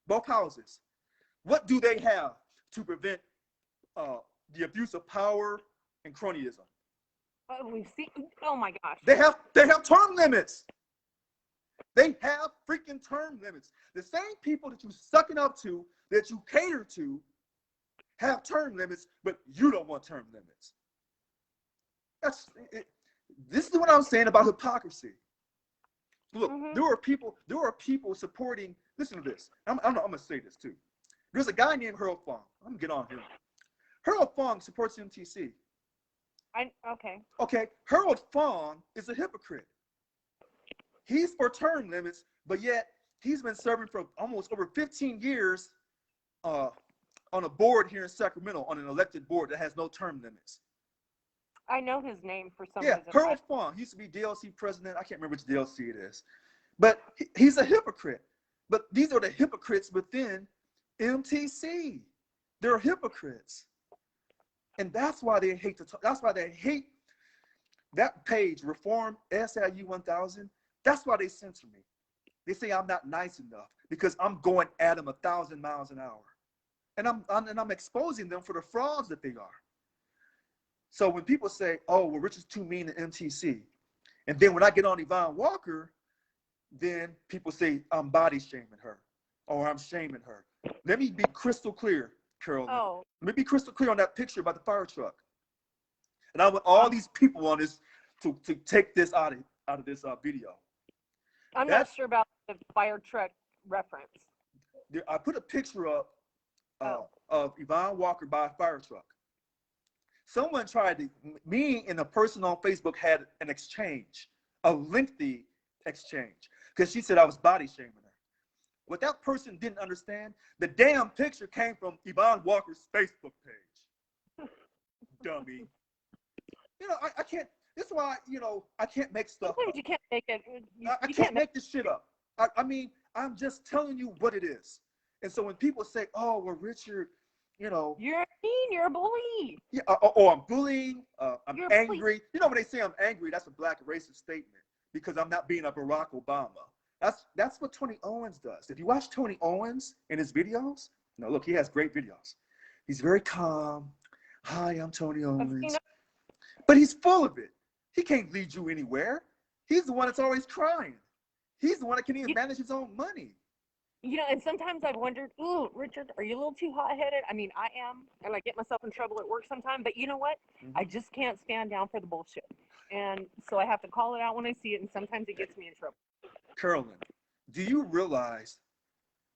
both houses, what do they have to prevent the abuse of power and cronyism? We've seen. Oh my gosh. They have term limits. They have freaking term limits. The same people that you sucking up to, that you cater to, have term limits, but you don't want term limits. This is what I'm saying about hypocrisy. Look, there are people supporting. Listen to this. I'm gonna say this too. There's a guy named Harold Fong. I'm gonna get on him. Harold Fong supports MTC. Okay. Harold Fong is a hypocrite. He's for term limits, but yet he's been serving for almost over 15 years on a board here in Sacramento, on an elected board that has no term limits. I know his name for some reason. Yeah, Harold Fong. He used to be DLC president. I can't remember which DLC it is. But he's a hypocrite. But these are the hypocrites within MTC. They're hypocrites. And that's why they hate to talk. That's why they hate that page, Reform SIU 1000. That's why they censor me. They say I'm not nice enough because I'm going at them 1,000 miles an hour. And I'm exposing them for the frauds that they are. So when people say, oh, well, Rich is too mean to MTC. And then when I get on Yvonne Walker, then people say I'm body shaming her or I'm shaming her. Let me be crystal clear, Carolyn. Oh. Let me be crystal clear on that picture about the fire truck. And I want all these people on this to take this out of this video. I'm not sure about the fire truck reference. I put a picture up of Yvonne Walker by a fire truck. Someone me and a person on Facebook had an exchange, a lengthy exchange, because she said I was body shaming her. What that person didn't understand, the damn picture came from Yvonne Walker's Facebook page. Dummy. I can't, this is why, I can't make stuff Sometimes up. You can't make it. I can't make this shit up. I mean, I'm just telling you what it is. And so when people say, oh, well, Richard, you're mean, you're a bully. Yeah, I'm bullying, I'm angry. You know, when they say I'm angry, that's a black racist statement because I'm not being a Barack Obama. That's what Tony Owens does. If you watch Tony Owens in his videos, look, he has great videos. He's very calm. Hi, I'm Tony Owens. But he's full of it. He can't lead you anywhere. He's the one that's always crying. He's the one that can't even manage his own money. And sometimes I've wondered, ooh, Richard, are you a little too hot-headed? I mean, I am, and I get myself in trouble at work sometimes, but you know what? I just can't stand down for the bullshit. And so I have to call it out when I see it, and sometimes it gets me in trouble. Carolyn, do you realize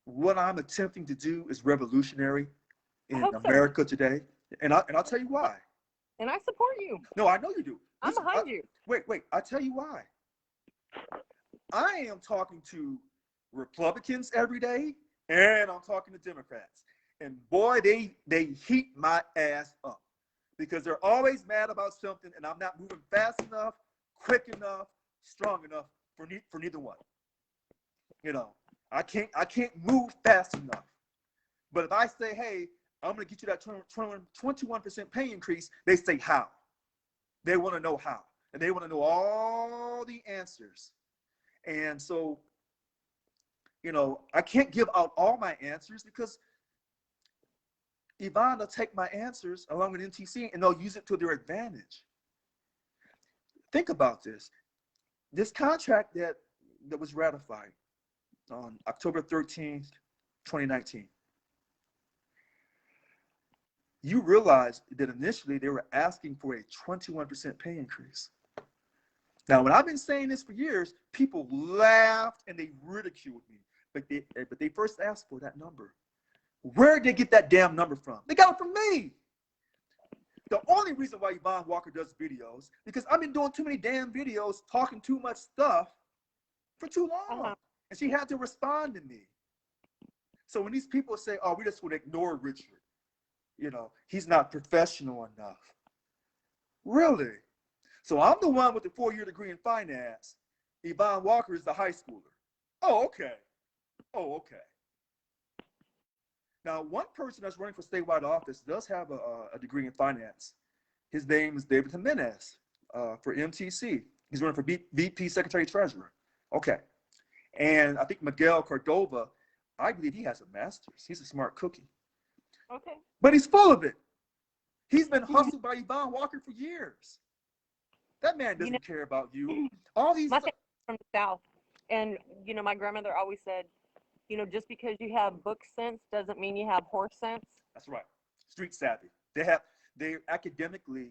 what I'm attempting to do is revolutionary in America today? And I'll tell you why. And I support you. No, I know you do. I'm behind you. Wait, I'll tell you why. I am talking to Republicans every day, and I'm talking to Democrats. And boy, they heat my ass up because they're always mad about something, and I'm not moving fast enough, quick enough, strong enough for neither one. I can't move fast enough. But if I say, hey, I'm going to get you that 21% pay increase, they say how. They want to know how, and they want to know all the answers. And so, I can't give out all my answers because Yvonne will take my answers along with NTC and they'll use it to their advantage. Think about this. This contract that was ratified on October 13th, 2019. You realize that initially they were asking for a 21% pay increase. Now, when I've been saying this for years, people laughed and they ridiculed me, but they first asked for that number. Where did they get that damn number from? They got it from me. The only reason why Yvonne Walker does videos, because I've been doing too many damn videos, talking too much stuff for too long. And she had to respond to me. So when these people say, oh, we just would ignore Richard, he's not professional enough. Really? So I'm the one with the 4-year degree in finance. Yvonne Walker is the high schooler. Oh, okay. Now, one person that's running for statewide office does have a degree in finance. His name is David Jimenez for MTC. He's running for VP Secretary Treasurer. Okay. And I think Miguel Cordova, I believe he has a master's. He's a smart cookie. Okay. But he's full of it. He's been hustled by Yvonne Walker for years. That man doesn't care about you. All these. My family's from the South, and my grandmother always said, just because you have book sense doesn't mean you have horse sense. That's right. Street savvy. They academically,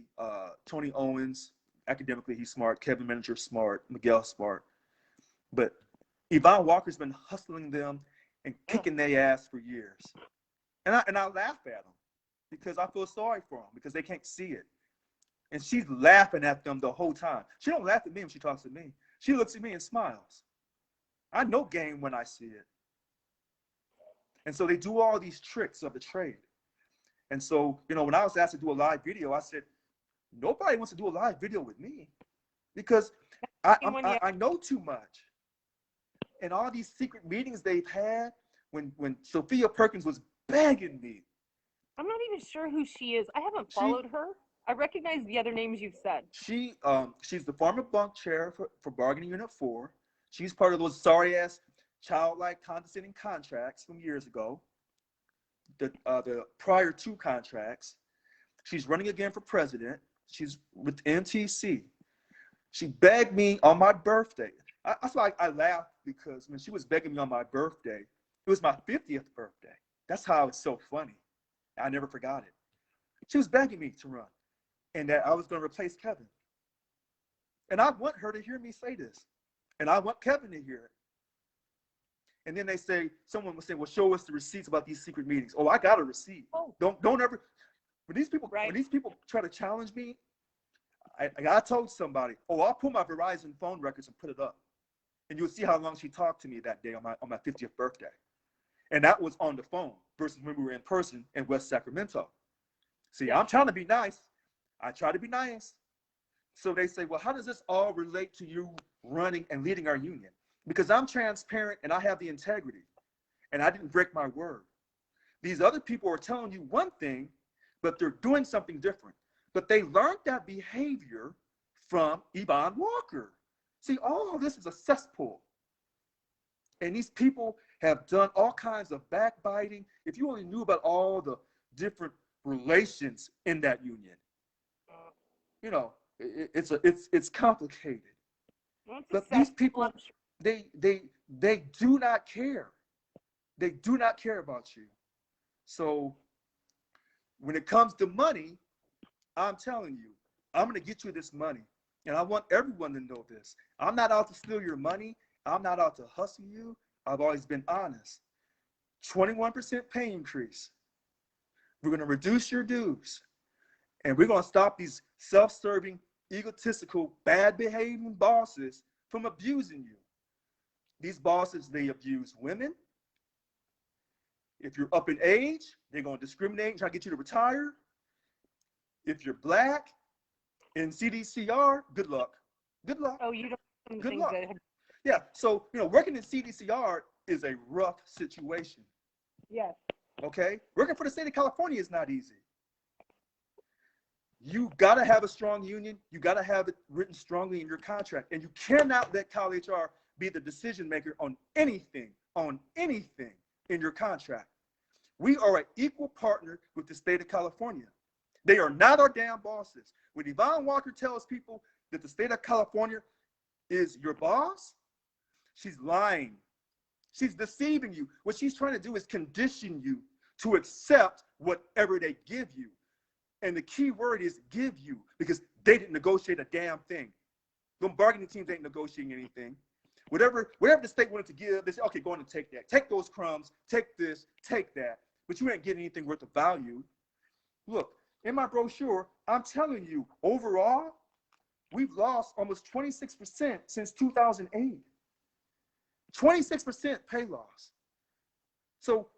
Tony Owens, academically he's smart. Kevin Manager smart. Miguel smart. But Yvonne Walker's been hustling them and kicking their ass for years. And I laugh at them because I feel sorry for them because they can't see it. And she's laughing at them the whole time. She don't laugh at me when she talks to me. She looks at me and smiles. I know game when I see it. And so they do all these tricks of the trade. And so, when I was asked to do a live video, I said, nobody wants to do a live video with me because I know too much. And all these secret meetings they've had when Sophia Perkins was begging me. I'm not even sure who she is. I haven't followed her. I recognize the other names you've said. She's the former bunk chair for bargaining unit 4. She's part of those sorry-ass, childlike, condescending contracts from years ago. The prior 2 contracts. She's running again for president. She's with NTC. She begged me on my birthday. That's why I laughed because when she was begging me on my birthday, it was my 50th birthday. That's how it's so funny. I never forgot it. She was begging me to run and that I was going to replace Kevin. And I want her to hear me say this. And I want Kevin to hear it. And then someone will say, well, show us the receipts about these secret meetings. Oh, I got a receipt. Oh. Don't ever, when these people try to challenge me, I told somebody, I'll pull my Verizon phone records and put it up. And you'll see how long she talked to me that day on my 50th birthday. And that was on the phone versus when we were in person in West Sacramento. See, I'm trying to be nice. I try to be nice. So they say, well, how does this all relate to you running and leading our union? Because I'm transparent and I have the integrity and I didn't break my word. These other people are telling you one thing, but they're doing something different. But they learned that behavior from Yvonne Walker. See, all of this is a cesspool. And these people have done all kinds of backbiting. If you only knew about all the different relations in that union, it's complicated. But these people, they do not care. They do not care about you. So when it comes to money, I'm telling you, I'm going to get you this money. And I want everyone to know this. I'm not out to steal your money. I'm not out to hustle you. I've always been honest. 21% pay increase. We're going to reduce your dues. And we're going to stop these self-serving, egotistical, bad-behaving bosses from abusing you. These bosses, they abuse women. If you're up in age, they're going to discriminate and try to get you to retire. If you're black in CDCR, good luck. Good luck. Oh, you don't Good think luck. that. Yeah, so, working in CDCR is a rough situation, Yes. okay? Working for the state of California is not easy. You got to have a strong union. You got to have it written strongly in your contract. And you cannot let Cal HR be the decision maker on anything in your contract. We are an equal partner with the state of California. They are not our damn bosses. When Yvonne Walker tells people that the state of California is your boss, she's lying. She's deceiving you. What she's trying to do is condition you to accept whatever they give you. And the key word is give you, because they didn't negotiate a damn thing. The bargaining teams ain't negotiating anything. Whatever the state wanted to give, they say, okay, go on and take that. Take those crumbs, take this, take that. But you ain't getting anything worth of value. Look, in my brochure, I'm telling you, overall, we've lost almost 26% since 2008. 26% pay loss. So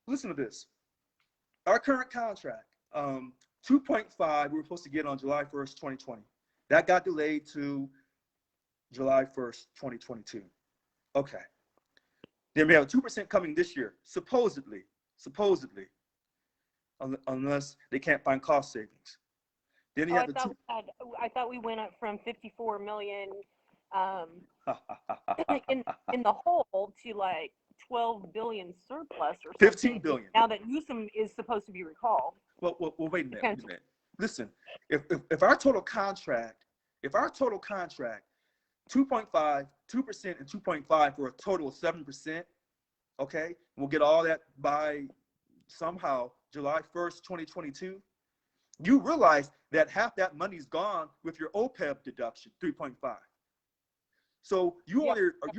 listen to this. Our current contract, 2.5, we were supposed to get on July 1st, 2020. That got delayed to July 1st, 2022. Okay. Then we have 2% coming this year, supposedly, unless they can't find cost savings. Then you have I thought we went up from 54 million in the hole to like 12 billion surplus or something. 15 billion. Now that Newsom is supposed to be recalled. Well, wait a minute. Listen, if our total contract, 2.5, 2%, and 2.5 for a total of 7%, okay, we'll get all that by somehow July 1st, 2022. You realize that half that money's gone with your OPEB deduction, 3.5. So you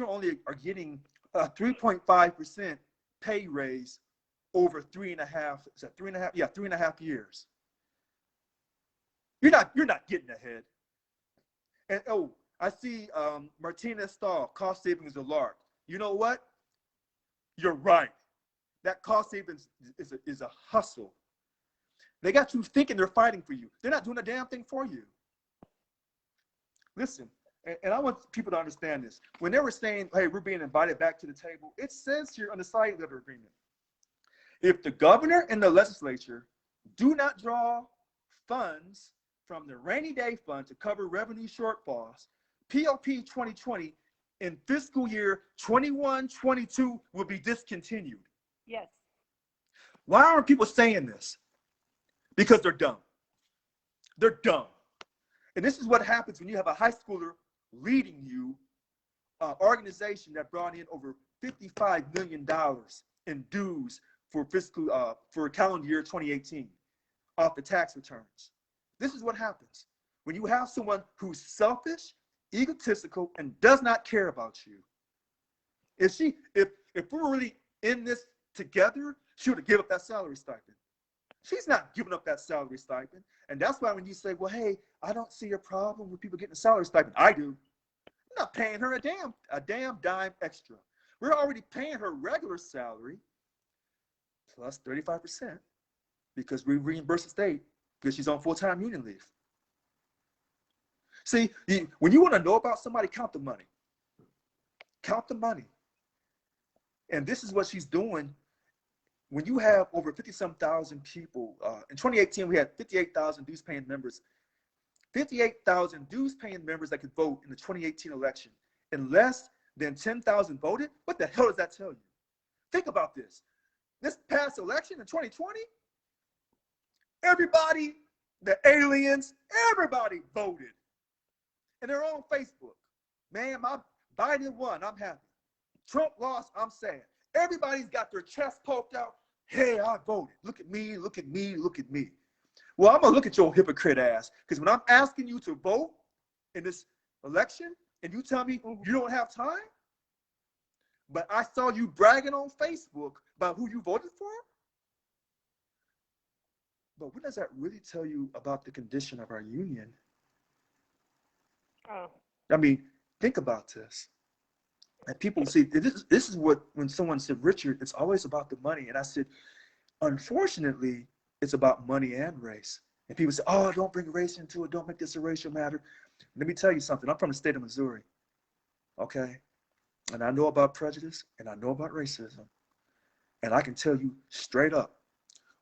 only are getting a 3.5% pay raise over 3.5. Is that 3.5? Yeah, 3.5 years. You're not getting ahead. And I see Martinez Stahl, cost savings is a lark. You know what? You're right. That cost savings is a hustle. They got you thinking they're fighting for you. They're not doing a damn thing for you. Listen, and I want people to understand this. When they were saying, hey, we're being invited back to the table, it says here on the side letter agreement, if the governor and the legislature do not draw funds from the rainy day fund to cover revenue shortfalls, POP 2020 in fiscal year 21-22 will be discontinued. Yes. Why aren't people saying this? Because they're dumb. They're dumb. And this is what happens when you have a high schooler leading you, an organization that brought in over $55 million in dues for for calendar year 2018 off the tax returns. This is what happens when you have someone who's selfish, egotistical, and does not care about you. If we're really in this together, she would have given up that salary stipend. She's not giving up that salary stipend. And that's why when you say, well, hey, I don't see a problem with people getting a salary stipend. I do. I'm not paying her a damn dime extra. We're already paying her regular salary plus 35% because we reimburse the state because she's on full-time union leave. See, when you want to know about somebody, count the money. Count the money. And this is what she's doing. When you have over 50-some thousand people, in 2018, we had 58,000 dues-paying members. 58,000 dues-paying members that could vote in the 2018 election. And less than 10,000 voted? What the hell does that tell you? Think about this. This past election in 2020, everybody, the aliens, everybody voted. And they're on Facebook. Man, Biden won, I'm happy. Trump lost, I'm sad. Everybody's got their chest poked out. Hey, I voted. Look at me, look at me, look at me. Well, I'm going to look at your hypocrite ass. Because when I'm asking you to vote in this election and you tell me you don't have time, but I saw you bragging on Facebook about who you voted for. But what does that really tell you about the condition of our union? Oh. I mean, think about this. And people see, this is what, when someone said, Richard, it's always about the money. And I said, unfortunately, it's about money and race. And people say, oh, don't bring race into it. Don't make this a racial matter. Let me tell you something. I'm from the state of Missouri, okay? And I know about prejudice, and I know about racism. And I can tell you straight up,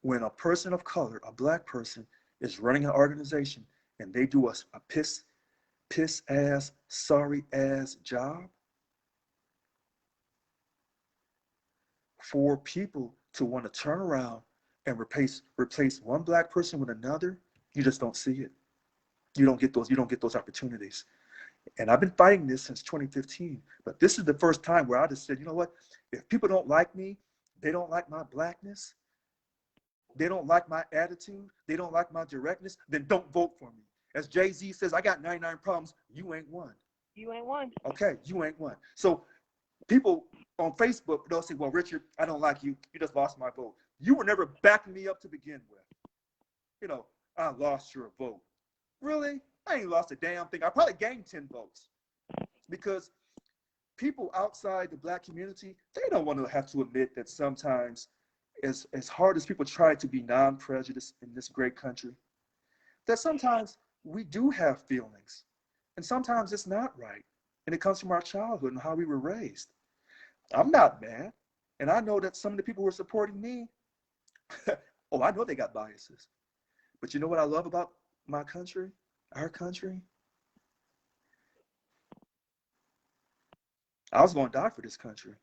when a person of color, a black person, is running an organization and they do a piss ass, sorry ass job, for people to want to turn around and replace one black person with another, you just don't see it. You don't get those opportunities. And I've been fighting this since 2015, but this is the first time where I just said, you know what? If people don't like me, they don't like my blackness, they don't like my attitude, they don't like my directness, then don't vote for me. As Jay-Z says, I got 99 problems, you ain't one. You ain't one. Okay, you ain't one. So people on Facebook, they'll say, well, Richard, I don't like you. You just lost my vote. You were never backing me up to begin with. You know, I lost your vote. Really? I ain't lost a damn thing. I probably gained 10 votes because people outside the black community, they don't want to have to admit that sometimes, as hard as people try to be non-prejudiced in this great country, that sometimes we do have feelings and sometimes it's not right. And it comes from our childhood and how we were raised. I'm not mad. And I know that some of the people who are supporting me, oh, I know they got biases. But you know what I love about my country, our country? I was going to die for this country.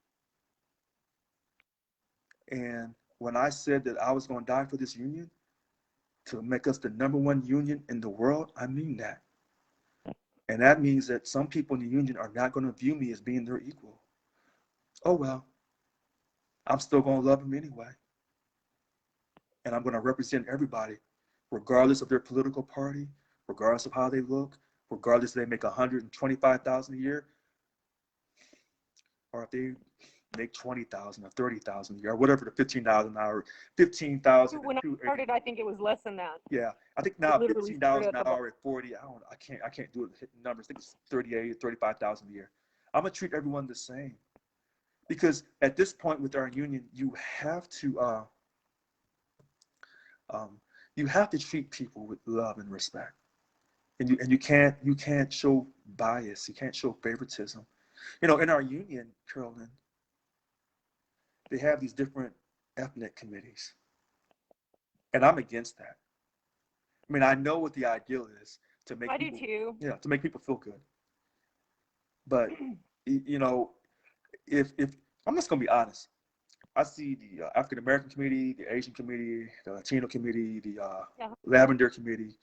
And when I said that I was going to die for this union, to make us the #1 union in the world, I mean that. And that means that some people in the union are not going to view me as being their equal. Oh, well, I'm still going to love them anyway. And I'm going to represent everybody, regardless of their political party, regardless of how they look, regardless if they make $125,000 a year, or if they make $20,000 or $30,000 a year, or whatever the $15 an hour, $15,000. When I started, I think it was less than that. Yeah, I think now Literally $15 an started at hour at 40. I can't do it. Hit numbers. I think it's 38, 35,000 a year. I'm gonna treat everyone the same, because at this point with our union, you have to treat people with love and respect, and you can't show bias. You can't show favoritism. You know, in our union, Carolyn, they have these different ethnic committees, and I'm against that. I mean, I know what the ideal is to make I people, do too. yeah, to make people feel good. But you know, if I'm just gonna be honest, I see the African American committee, the Asian committee, the Latino committee, the Lavender committee.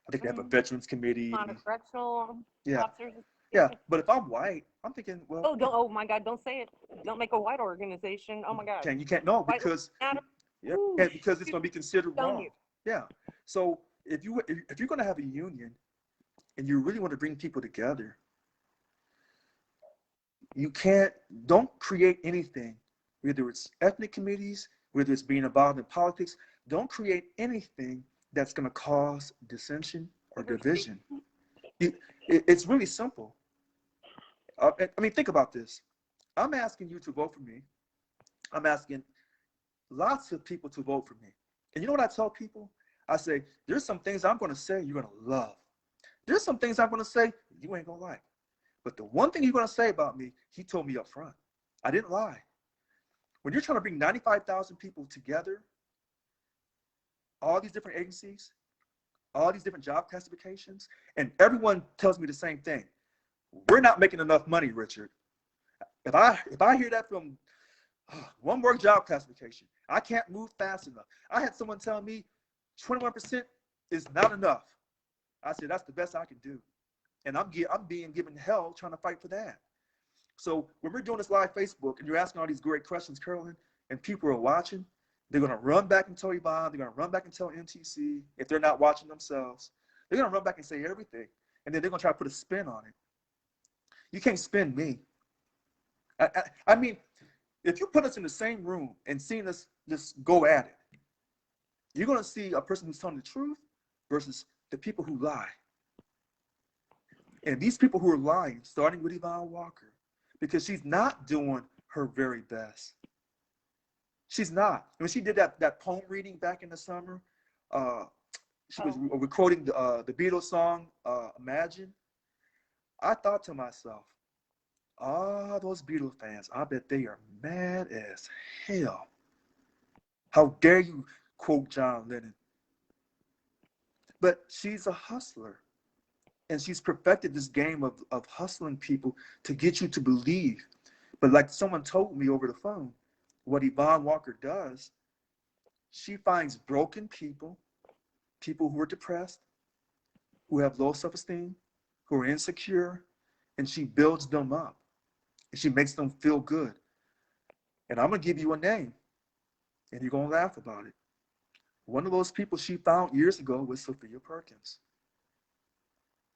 I think they have a veterans committee. Not a correctional Yeah, officers. yeah. But if I'm white, I'm thinking, well, Oh, don't. Oh my God! Don't say it. Don't make a white organization. Oh my God. you can't no, White because matter. yeah, Ooh, because it's gonna be considered telling wrong. you. Yeah. So if you're gonna have a union and you really want to bring people together, don't create anything, whether it's ethnic committees, whether it's being involved in politics, don't create anything that's going to cause dissension or division. It's really simple. I mean, think about this. I'm asking you to vote for me. I'm asking lots of people to vote for me. And you know what I tell people? I say, there's some things I'm going to say you're going to love. There's some things I'm going to say you ain't going to like. But the one thing you're going to say about me, he told me up front. I didn't lie. When you're trying to bring 95,000 people together, all these different agencies, all these different job classifications, and everyone tells me the same thing. We're not making enough money, Richard. If I hear that from one more job classification, I can't move fast enough. I had someone tell me 21% is not enough. I said, that's the best I can do. And I'm being given hell trying to fight for that. So when we're doing this live Facebook and you're asking all these great questions, Carolyn, and people are watching, they're going to run back and tell Yvonne, they're going to run back and tell MTC, if they're not watching themselves. They're going to run back and say everything. And then they're going to try to put a spin on it. You can't spin me. I mean, if you put us in the same room and seeing us just go at it, you're going to see a person who's telling the truth versus the people who lie. And these people who are lying, starting with Yvonne Walker, because she's not doing her very best. She's not. When she did that poem reading back in the summer, she was recording the Beatles song, Imagine. I thought to myself, those Beatles fans, I bet they are mad as hell. How dare you quote John Lennon? But she's a hustler. And she's perfected this game of hustling people to get you to believe. But like someone told me over the phone, what Yvonne Walker does, she finds broken people, people who are depressed, who have low self-esteem, who are insecure, and she builds them up. And she makes them feel good. And I'm going to give you a name, and you're going to laugh about it. One of those people she found years ago was Sophia Perkins.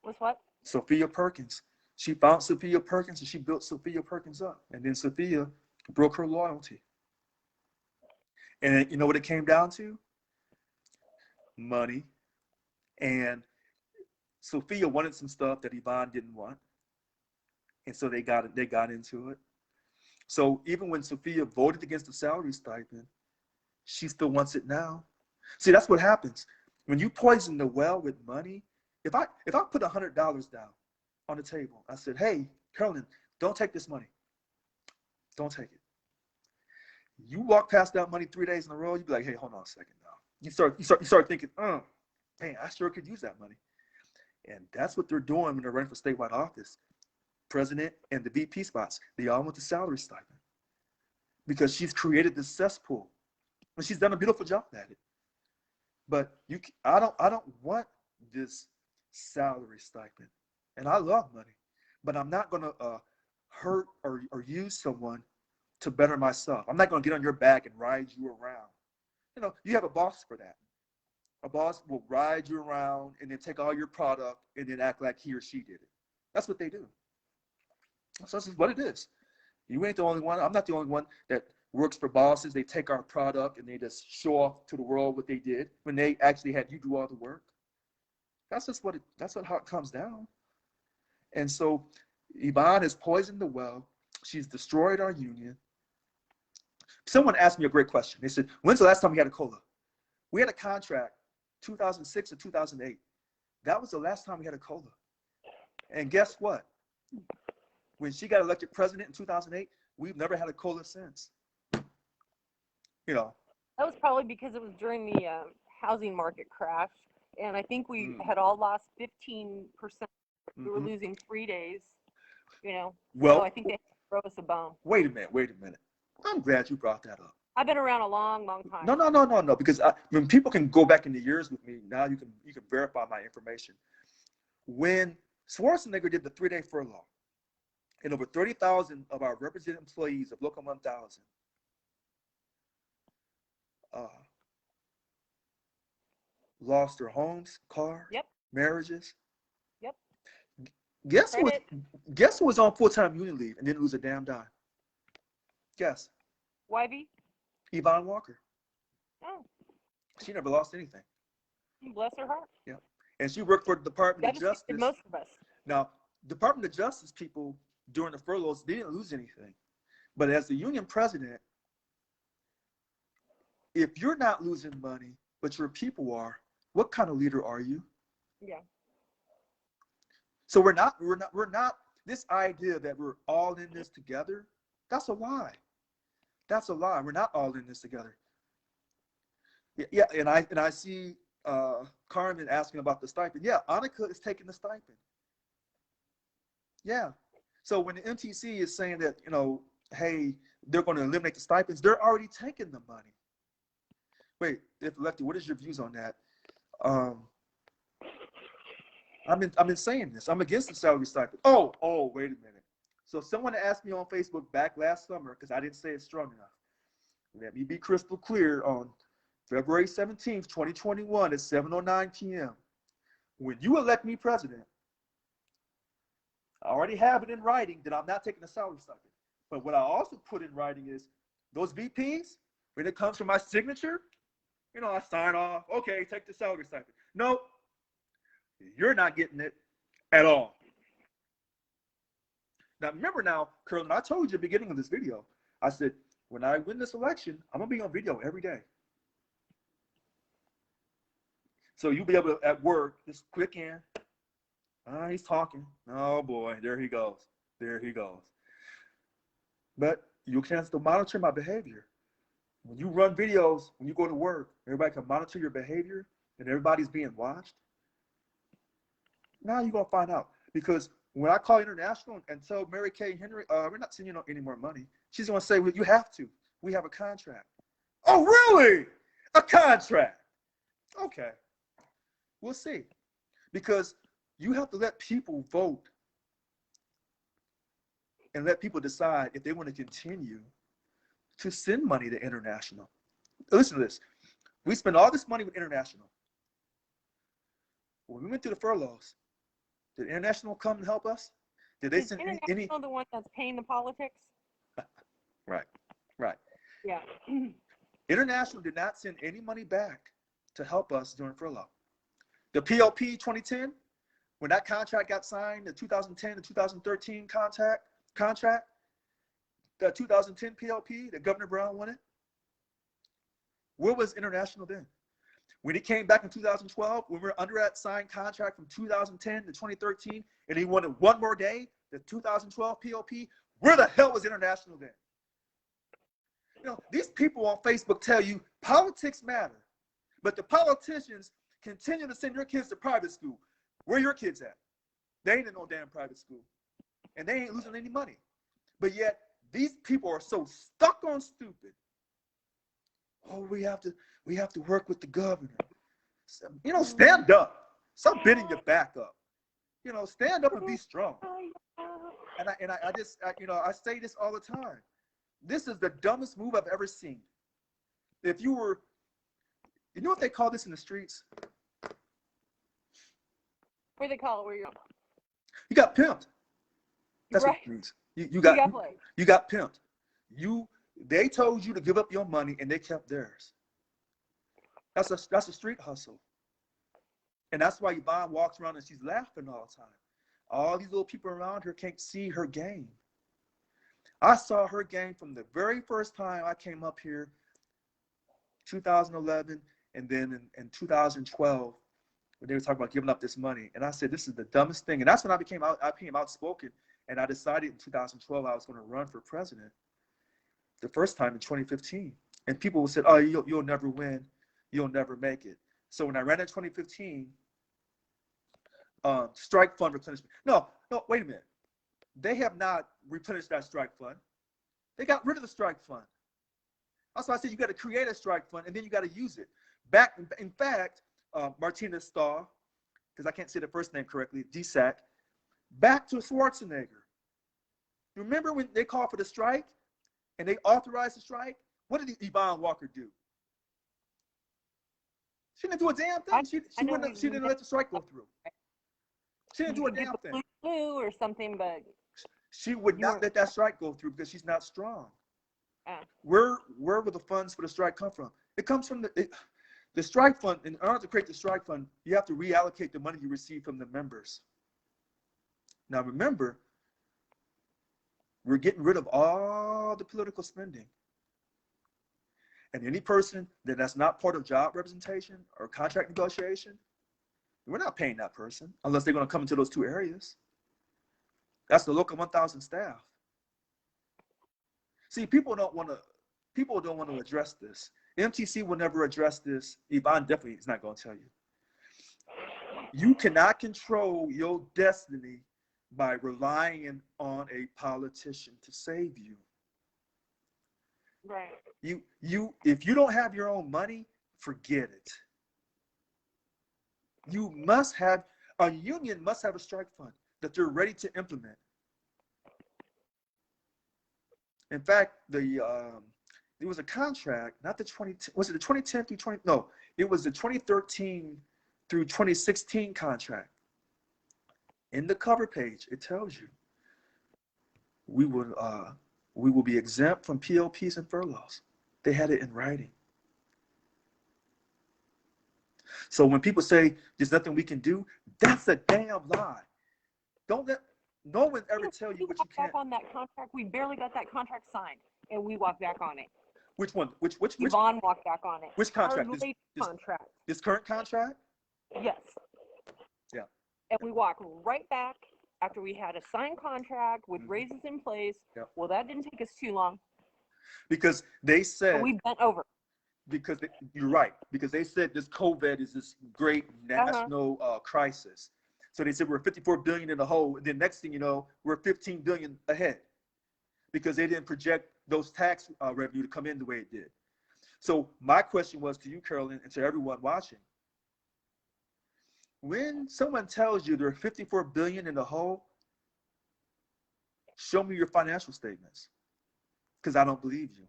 Was what? Sophia Perkins. She found Sophia Perkins and she built Sophia Perkins up. And then Sophia broke her loyalty. And you know what it came down to? Money. And Sophia wanted some stuff that Yvonne didn't want. And so they got into it. So even when Sophia voted against the salary stipend, she still wants it now. See, that's what happens. When you poison the well with money, if I put $100 down on the table, I said, hey, Carolyn, don't take this money. Don't take it. You walk past that money 3 days in a row, you'd be like, hey, hold on a second now. You start thinking, man, I sure could use that money. And that's what they're doing when they're running for statewide office. President and the VP spots, they all want the salary stipend because she's created this cesspool, and she's done a beautiful job at it. But I don't want this salary stipend, and I love money, but I'm not going to hurt or use someone to better myself. I'm not going to get on your back and ride you around. You know, you have a boss for that. A boss will ride you around and then take all your product and then act like he or she did it. That's what they do. So this is what it is. You ain't the only one. I'm not the only one that works for bosses. They take our product and they just show off to the world what they did when they actually had you do all the work. That's how it comes down. And so Yvonne has poisoned the well. She's destroyed our union. Someone asked me a great question. They said, when's the last time we had a COLA? We had a contract 2006 or 2008. That was the last time we had a COLA. And guess what? When she got elected president in 2008, we've never had a COLA since. You know. That was probably because it was during the housing market crash. And I think we had all lost 15%. We were losing 3 days, you know. Well, so I think they throw us a bone. Wait a minute. I'm glad you brought that up. I've been around a long, long time. No, because when people can go back in the years with me, now you can verify my information. When Schwarzenegger did the 3-day furlough, and over 30,000 of our represented employees of Local 1000 lost their homes, cars, marriages. Yep. Guess who was on full-time union leave and didn't lose a damn dime? Guess. YB? Yvonne Walker. Oh. She never lost anything. Bless her heart. Yeah. And she worked for the Department of Justice. Most of us. Now, Department of Justice people during the furloughs, they didn't lose anything. But as the union president, if you're not losing money, but your people are, what kind of leader are you? Yeah. So we're not this idea that we're all in this together, that's a lie. That's a lie. We're not all in this together. Yeah, and I see Carmen asking about the stipend. Yeah, Annika is taking the stipend. Yeah. So when the MTC is saying that, you know, hey, they're going to eliminate the stipends, they're already taking the money. Wait, if elected, what is your views on that? I've been saying this. I'm against the salary stipend. Oh, wait a minute. So someone asked me on Facebook back last summer, because I didn't say it strong enough. Let me be crystal clear. On February 17th, 2021 at 7:09 p.m. When you elect me president, I already have it in writing that I'm not taking a salary stipend. But what I also put in writing is those VPs, when it comes to my signature, you know, I sign off, okay, take the salary stipend. No, you're not getting it at all. Now, remember now, Carolyn, I told you at the beginning of this video, I said, when I win this election, I'm going to be on video every day. So you'll be able to, at work, just click in. He's talking. Oh, boy, there he goes. There he goes. But you can still monitor my behavior. When you run videos, when you go to work, everybody can monitor your behavior, and everybody's being watched. Now you're gonna find out because when I call international and tell Mary Kay Henry, we're not sending you any more money, she's gonna say, well, you have to. We have a contract. Oh, really? A contract? Okay, we'll see. Because you have to let people vote and let people decide if they want to continue to send money to international. Listen to this. We spend all this money with international. When we went through the furloughs, did international come and help us? Did they Is send international any? the one that's paying the politics? Right, right. Yeah. International did not send any money back to help us during furlough. The PLP 2010, when that contract got signed, the 2010 to 2013 contract, the 2010 PLP that Governor Brown wanted, where was international then? When he came back in 2012, when we were under that signed contract from 2010 to 2013, and he wanted one more day, the 2012 PLP, where the hell was international then? You know, these people on Facebook tell you politics matter, but the politicians continue to send your kids to private school. Where your kids at? They ain't in no damn private school, and they ain't losing any money. But yet, these people are so stuck on stupid. Oh, we have to work with the governor. You know, stand up. Stop bending your back up. You know, stand up and be strong. And I say this all the time. This is the dumbest move I've ever seen. If you were, you know what they call this in the streets? What do they call it? Where you're You got pimped. That's right. what it means. You got played. you got pimped. They told you to give up your money and they kept theirs. That's a street hustle. And that's why Yvonne walks around and she's laughing all the time. All these little people around her can't see her game. I saw her game from the very first time I came up here, 2011, and then in 2012, when they were talking about giving up this money. And I said, this is the dumbest thing. And that's when I became outspoken. And I decided in 2012 I was going to run for president the first time in 2015. And people said, oh, you'll never win. You'll never make it. So when I ran in 2015, strike fund replenishment. No, wait a minute. They have not replenished that strike fund. They got rid of the strike fund. That's why I said you got to create a strike fund and then you got to use it. In fact, Martina Starr, because I can't say the first name correctly, DSAC, back to Schwarzenegger. Remember when they called for the strike and they authorized the strike? What did Yvonne Walker do? She didn't do a damn thing. She didn't let the strike go through. She didn't do a damn thing. Flu or something, but she would not let that strike go through because she's not strong. Where will the funds for the strike come from? It comes from the strike fund. In order to create the strike fund, you have to reallocate the money you receive from the members. Now remember, we're getting rid of all the political spending. And any person that's not part of job representation or contract negotiation, we're not paying that person unless they're going to come into those two areas. That's the local 1,000 staff. See, people don't want to address this. MTC will never address this. Yvonne definitely is not going to tell you. You cannot control your destiny by relying on a politician to save you. Right. If you don't have your own money, forget it. A union must have a strike fund that they're ready to implement. In fact, there was a contract, not the 2010, was it the 2010 through 20, no, it was the 2013 through 2016 contract. In the cover page, it tells you we will be exempt from PLPs and furloughs. They had it in writing. So when people say there's nothing we can do, that's a damn lie. Don't let no one ever tell you what you can't. Back on that contract, we barely got that contract signed, and we walked back on it. Which one? Which Yvonne walked back on it. Which contract? Our latest contract. This current contract? Yes. Yeah. And we walked right back after we had a signed contract with raises in place. Yep. Well, that didn't take us too long. Because they said we bent over. You're right. Because they said this COVID is this great national crisis. So they said we're 54 billion in the hole. And then next thing you know, we're 15 billion ahead because they didn't project those tax revenue to come in the way it did. So my question was to you, Carolyn, and to everyone watching, when someone tells you they're 54 billion in the hole, show me your financial statements, because I don't believe you.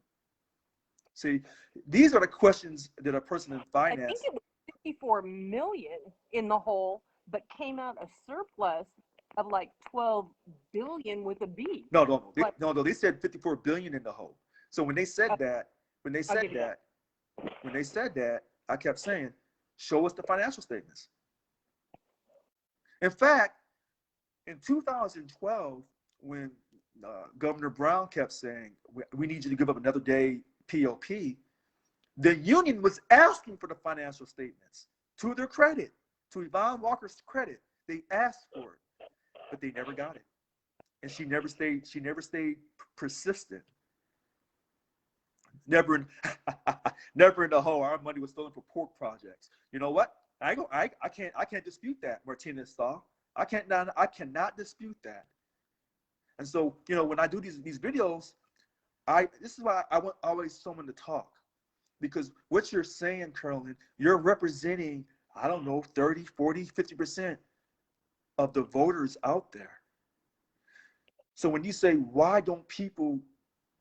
See, these are the questions that a person in I think finance. it was 54 million in the hole, but came out a surplus of like 12 billion with a B. No. Like, They said 54 billion in the hole. So when they said Uh, that, I'll give you I kept saying, show us the financial statements. In fact, in 2012, when Governor Brown kept saying, we need you to give up another day POP, the union was asking for the financial statements. To their credit, to Yvonne Walker's credit, they asked for it, but they never got it. And she never stayed persistent. Never in, never in the hole. Our money was stolen for pork projects. You know what? I can't dispute that, Martinez Saw. I cannot dispute that. And so, when I do these videos, this is why I want always someone to talk, because what you're saying, Carolyn, you're representing, I don't know, 30, 40, 50% of the voters out there. So when you say, why don't people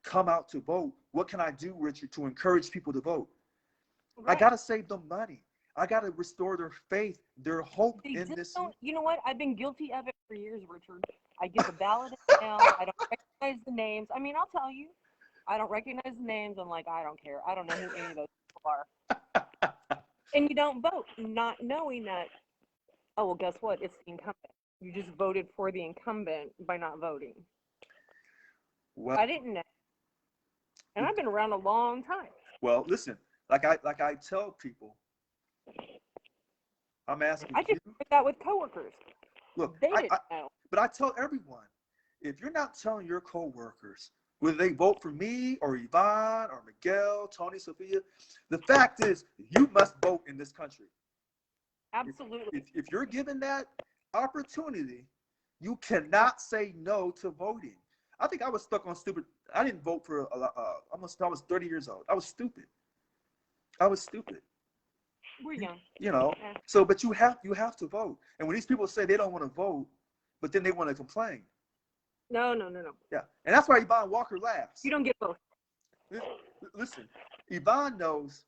come out to vote? What can I do, Richard, to encourage people to vote? right. I got to save them money. I got to restore their faith, their hope They in just this. don't, you know what? I've been guilty of it for years, Richard. I get the ballot in the mail. I don't recognize the names. I mean, I'll tell you, I don't recognize the names. I'm like, I don't care. I don't know who any of those people are. And you don't vote, not knowing that, oh, well, guess what? It's the incumbent. You just voted for the incumbent by not voting. Well, I didn't know. And I've been around a long time. well, listen, like I tell people, I'm asking I just you. did that with coworkers. Look, They didn't know. but I tell everyone, if you're not telling your coworkers whether they vote for me or Yvonne or Miguel, Tony, Sophia, the fact is you must vote in this country. Absolutely. If you're given that opportunity, you cannot say no to voting. I think I was stuck on stupid. I didn't vote for almost. I was 30 years old. I was stupid. We're young. Yeah. So, but you have to vote. And when these people say they don't want to vote, but then they want to complain. No. Yeah, and that's why Yvonne Walker laughs. You don't get both. Listen, Yvonne knows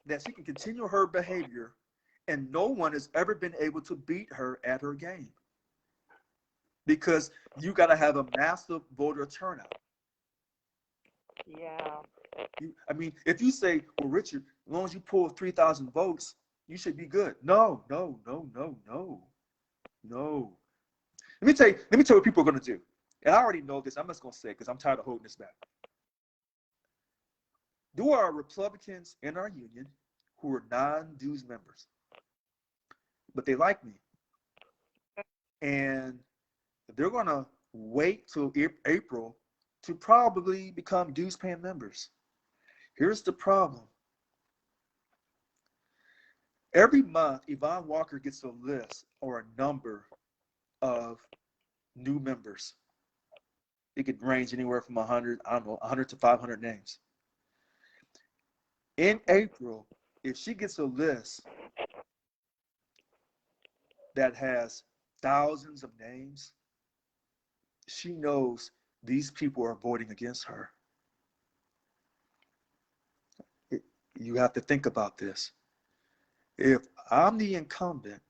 that she can continue her behavior, and no one has ever been able to beat her at her game. Because you got to have a massive voter turnout. Yeah. I mean, if you say, well, Richard, as long as you pull 3,000 votes, you should be good. No. Let me tell you what people are going to do. And I already know this. I'm just going to say it because I'm tired of holding this back. There are Republicans in our union who are non-dues members, but they like me. And they're going to wait till April to probably become dues-paying members. Here's the problem. Every month, Yvonne Walker gets a list or a number of new members. It could range anywhere from 100 to 500 names. In April, if she gets a list that has thousands of names, she knows these people are voting against her. You have to think about this. If I'm the incumbent,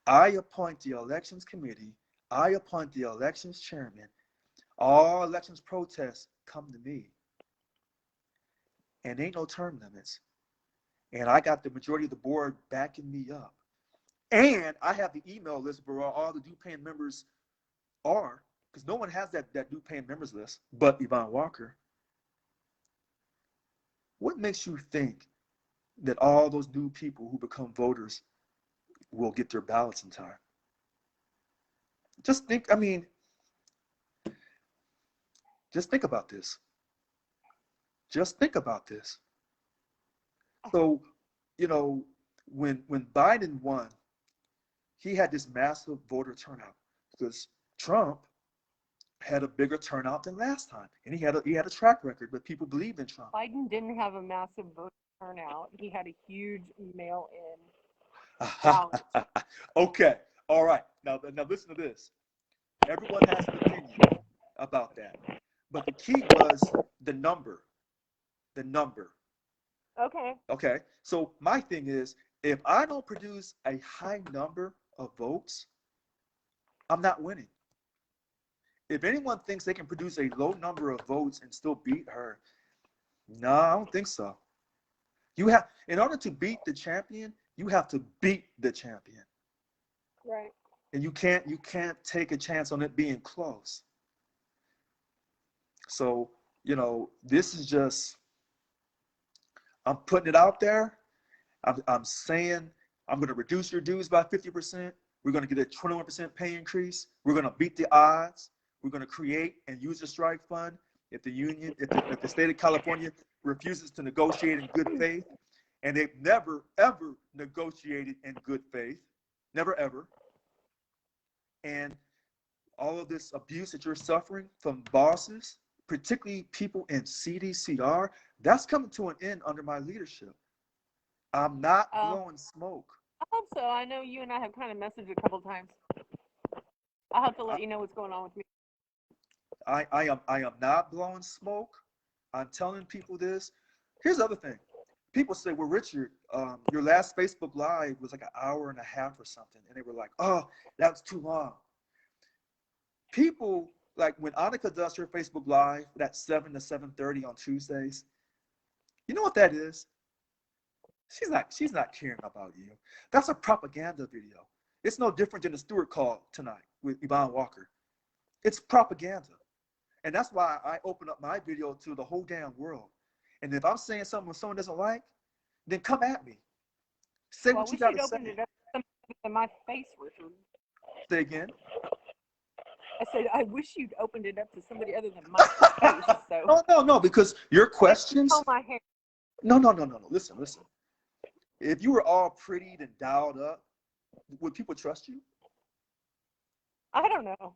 I appoint the elections committee, I appoint the elections chairman, all elections protests come to me. And ain't no term limits. And I got the majority of the board backing me up. And I have the email list where all the due-paying members are, because no one has that due-paying members list but Yvonne Walker. What makes you think that all those new people who become voters will get their ballots in time? Just think about this. Just think about this. So, when Biden won, he had this massive voter turnout because Trump had a bigger turnout than last time, and he had a track record, but people believed in Trump. Biden didn't have a massive voter turnout. He had a huge mail-in ballot. Okay, all right. Now listen to this. Everyone has an opinion about that, but the key was the number. The number. Okay. Okay. So my thing is, if I don't produce a high number of votes, I'm not winning. If anyone thinks they can produce a low number of votes and still beat her, no, I don't think so. You have, in order to beat the champion, you have to beat the champion, Right. and you can't take a chance on it being close. So this is just, I'm putting it out there. I'm saying I'm going to reduce your dues by 50%. We're going to get a 21% pay increase. We're going to beat the odds. We're going to create and use the strike fund. If the state of California refuses to negotiate in good faith, and they've never, ever negotiated in good faith, never, ever, and all of this abuse that you're suffering from bosses, particularly people in CDCR, that's coming to an end under my leadership. I'm not blowing smoke. I hope so. I know you and I have kind of messaged a couple times. I'll have to let you know what's going on with me. I am not blowing smoke. I'm telling people this. Here's the other thing. People say, well, Richard, your last Facebook Live was like an hour and a half or something. And they were like, oh, that's too long. People, like when Annika does her Facebook Live, that's 7 to 7:30 on Tuesdays, you know what that is? She's not caring about you. That's a propaganda video. It's no different than the Stewart call tonight with Yvonne Walker. It's propaganda. And that's why I open up my video to the whole damn world. And if I'm saying something someone doesn't like, then come at me. Say what you got to say. Opened it up to somebody than my face, Richard. Say again. I said, I wish you'd opened it up to somebody other than my face. So. No, because your questions. Comb my hair. No. Listen. If you were all prettied and dialed up, would people trust you? I don't know.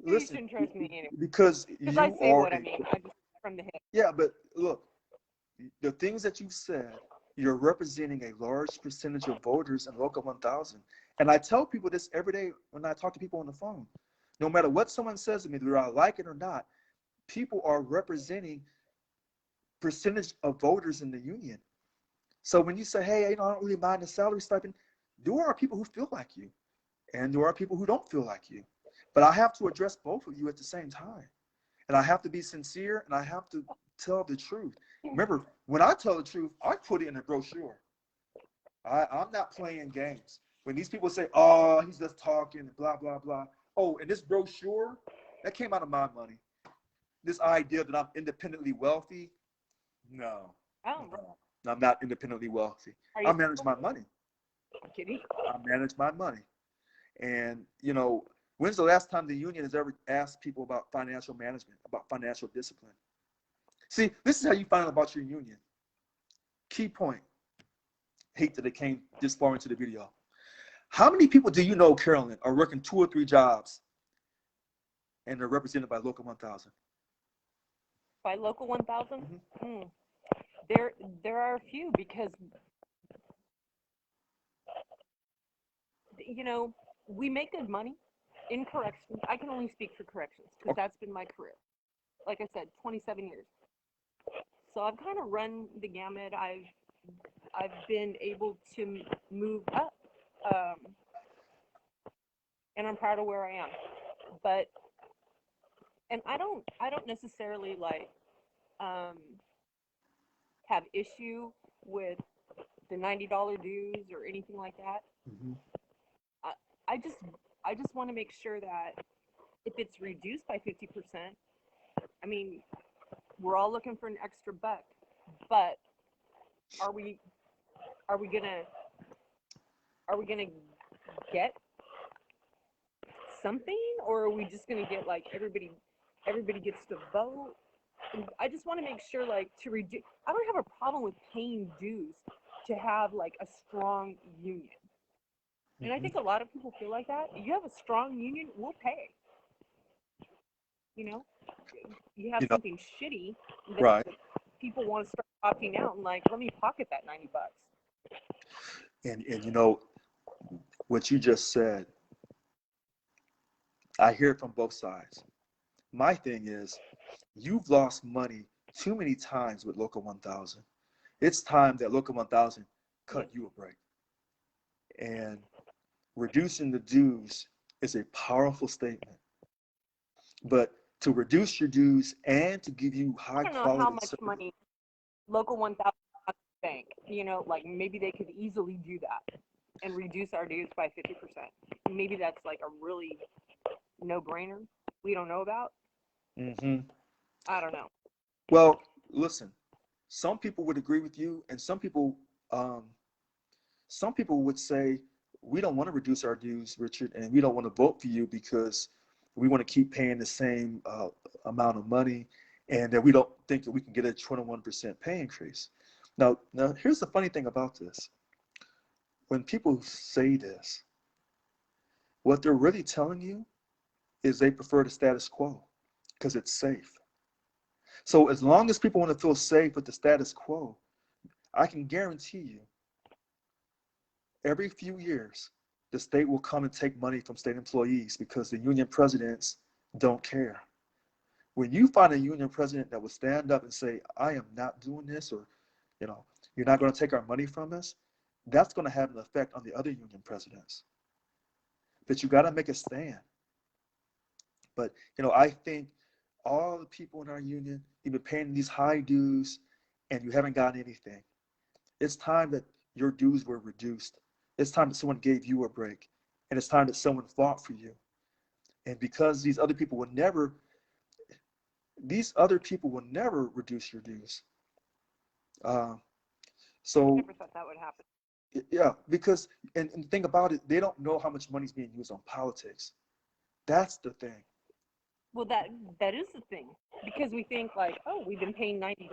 Listen, you shouldn't trust me anyway. Because you I say are. what I mean. I just from the head. Yeah, but look, the things that you've said, you're representing a large percentage of voters in Local 1000. And I tell people this every day when I talk to people on the phone. No matter what someone says to me, whether I like it or not, people are representing percentage of voters in the union. So when you say, hey, I don't really mind the salary stipend, there are people who feel like you, and there are people who don't feel like you. But I have to address both of you at the same time. And I have to be sincere, and I have to tell the truth. Remember, when I tell the truth, I put it in a brochure. I'm not playing games. When these people say, oh, he's just talking, blah, blah, blah. Oh, and this brochure, that came out of my money. This idea that I'm independently wealthy, no. Oh, No, I'm not independently wealthy. I manage my money. I'm kidding. I manage my money. And, when's the last time the union has ever asked people about financial management, about financial discipline? See, this is how you find out about your union. Key point. Hate that it came this far into the video. How many people do you know, Carolyn, are working 2 or 3 jobs and they're represented by Local 1000? By Local 1000? Mm-hmm. There are a few because, we make good money in corrections. I can only speak for corrections because that's been my career. Like I said, 27 years. So I've kind of run the gamut. I've been able to move up, and I'm proud of where I am. But I don't necessarily have issue with the $90 dues or anything like that. Mm-hmm. I just want to make sure that if it's reduced by 50%, I mean, we're all looking for an extra buck, but are we gonna get something, or are we just gonna get like everybody gets to vote? And I just want to make sure to reduce. I don't have a problem with paying dues to have a strong union. And I think a lot of people feel like that. You have a strong union, we'll pay. You know, you have You know, something shitty that right. people want to start opting out and like, let me pocket that $90. And you know what you just said, I hear it from both sides. My thing is, you've lost money too many times with Local 1000. It's time that Local 1000 cut Yes. you a break. And reducing the dues is a powerful statement. But to reduce your dues and to give you I high don't know how quality much service, money Local 1000 has to bank. You know, like maybe they could easily do that and reduce our dues by 50%. Maybe that's like a really no-brainer we don't know about. hmm I don't know. well, listen, some people would agree with you, and um, some people would say, we don't want to reduce our dues, Richard, and we don't want to vote for you because we want to keep paying the same amount of money, and that we don't think that we can get a 21% pay increase. Now, here's the funny thing about this. When people say this, what they're really telling you is they prefer the status quo because it's safe. So as long as people want to feel safe with the status quo, I can guarantee you every few years, the state will come and take money from state employees because the union presidents don't care. When you find a union president that will stand up and say, I am not doing this, or, you know, you're not going to take our money from us, that's going to have an effect on the other union presidents. But you got to make a stand. But, I think all the people in our union, you've been paying these high dues and you haven't gotten anything. It's time that your dues were reduced. It's time that someone gave you a break. And it's time that someone fought for you. And because these other people will never reduce your dues. Uh, I so never thought that would happen. yeah, because and think about it, they don't know how much money is being used on politics. That's the thing. Well, that is the thing because we think like, oh, we've been paying $90.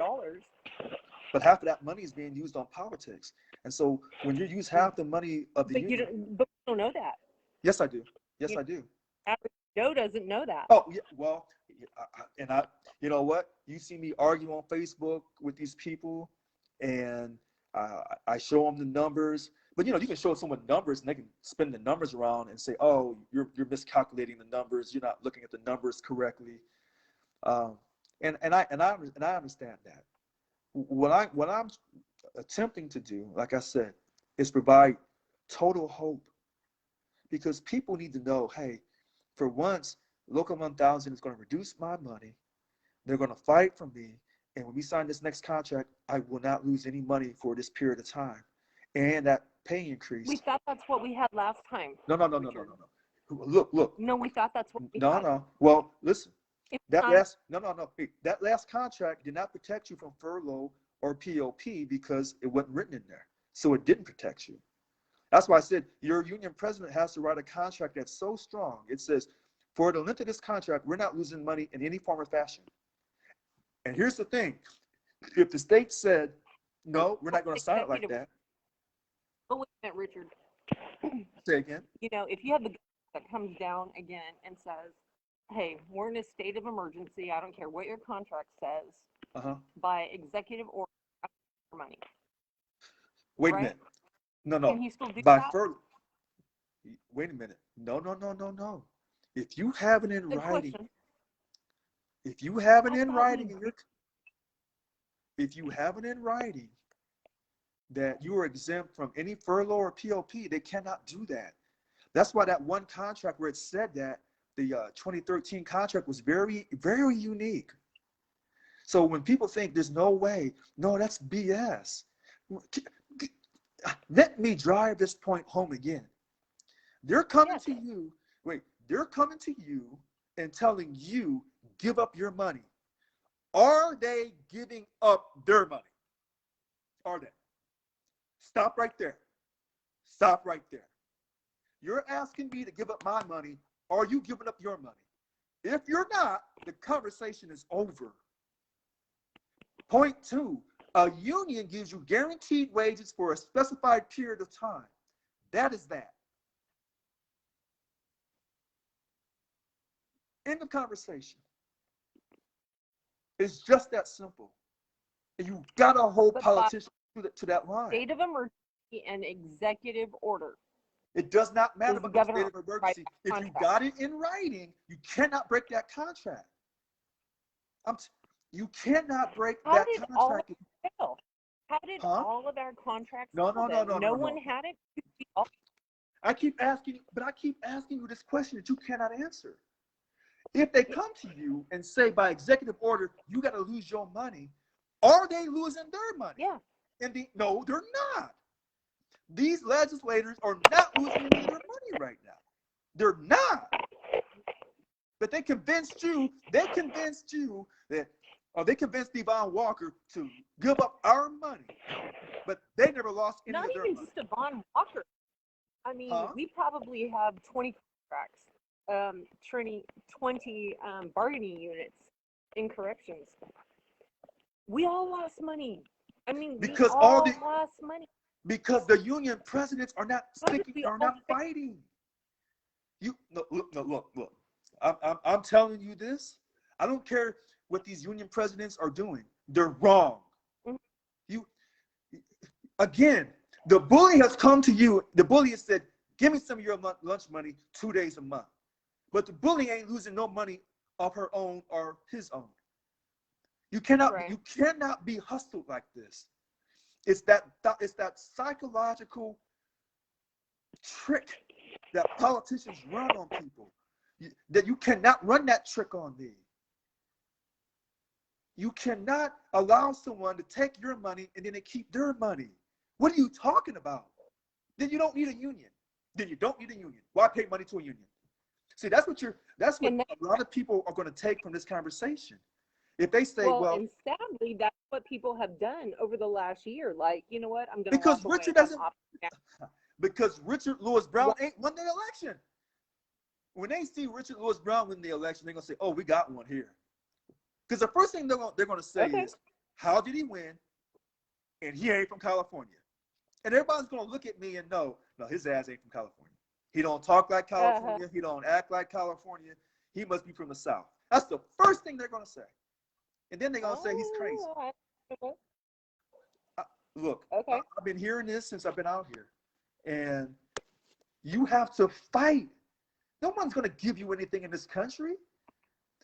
But half of that money is being used on politics. And so when you use half the money of the But union, but we don't know that. yes, I do. Yes, You I do. average Joe doesn't know that. Oh, yeah. Well, you know what? You see me argue on Facebook with these people, and I show them the numbers. But you can show someone numbers, and they can spin the numbers around and say, "Oh, you're miscalculating the numbers. You're not looking at the numbers correctly." Um, and I understand that. What I'm attempting to do, like I said, is provide total hope because people need to know, hey, for once, Local 1000 is going to reduce my money. They're going to fight for me. And when we sign this next contract, I will not lose any money for this period of time. And that pay We increase. thought that's what we had last time. No, no, no, no, no, Richard. no, no. Look. No, we thought that's what we No, had. no. Well, listen. It's That time. last, no, no, no. Hey, that last contract did not protect you from furlough or POP because it wasn't written in there. So it didn't protect you. That's why I said your union president has to write a contract that's so strong. It says, for the length of this contract, we're not losing money in any form or fashion. And here's the thing. If the state said, no, we're not going to sign it like that, But wait a minute, Richard. say again. If you have the government that comes down again and says, hey, we're in a state of emergency, I don't care what your contract says, Uh-huh. by executive order, money. Wait a Right? minute. No, Can no. he still do By that? furlough. Wait a minute. No, no, no, no, no. If you have it in Good writing, question. if you have it I in thought writing in your, if you have it in writing that you are exempt from any furlough or POP, they cannot do that. That's why that one contract where it said that the 2013 contract was very, very unique. So when people think there's no way, no, that's BS. Let me drive this point home again. They're coming Yes. to you, they're coming to you and telling you, give up your money. Are they giving up their money? Are they? Stop right there. Stop right there. You're asking me to give up my money. Are you giving up your money? If you're not, the conversation is over. Point two, a union gives you guaranteed wages for a specified period of time. That is that. End of conversation. It's just that simple. And you gotta hold But politicians to that line. state of emergency and executive order. It does not matter Is the about the state governor of emergency. If you contract. got it in writing, you cannot break that contract. You cannot break How that did all contract. fail? How did Huh? all of our contracts No, fail no, no, then? no, No no, one no. had it? We all- I keep asking you this question that you cannot answer. If they come to you and say by executive order, you got to lose your money, are they losing their money? Yeah. No, they're not. These legislators are not losing their money right now. They're not. But they convinced you that, or they convinced Devon Walker to give up our money, but they never lost any Not of their even money. just Devon Walker. I mean, Huh? we probably have 20 contracts, 20 bargaining units in corrections. We all lost money. I mean, Because we all all the- lost money. Because the union presidents are not How did sticking, we are all not fail? fighting. Look. I'm telling you this. I don't care what these union presidents are doing. They're wrong. Mhm. Again, the bully has come to you. The bully has said, "Give me some of your lunch money 2 days a month." But the bully ain't losing no money of her own or his own. You cannot be hustled like this. It's that psychological trick that politicians run on people. That you cannot run that trick on me. You cannot allow someone to take your money and then they keep their money. What are you talking about? Then you don't need a union. Why pay money to a union? See, that's what a lot of people are going to take from this conversation. If they say, well, and sadly, that's what people have done over the last year. Like, you know what? I'm going to because walk away. Richard I'm doesn't, opting out. because Richard Lewis Brown ain't won the election. When they see Richard Lewis Brown win the election, they're going to say, oh, we got one here. Because the first thing they're going to say is, how did he win? And he ain't from California. And everybody's going to look at me and know, no, his ass ain't from California. He don't talk like California. He don't act like California. He must be from the South. That's the first thing they're going to say. And then they're going to say he's crazy. Look, I've been hearing this since I've been out here. And you have to fight. No one's going to give you anything in this country.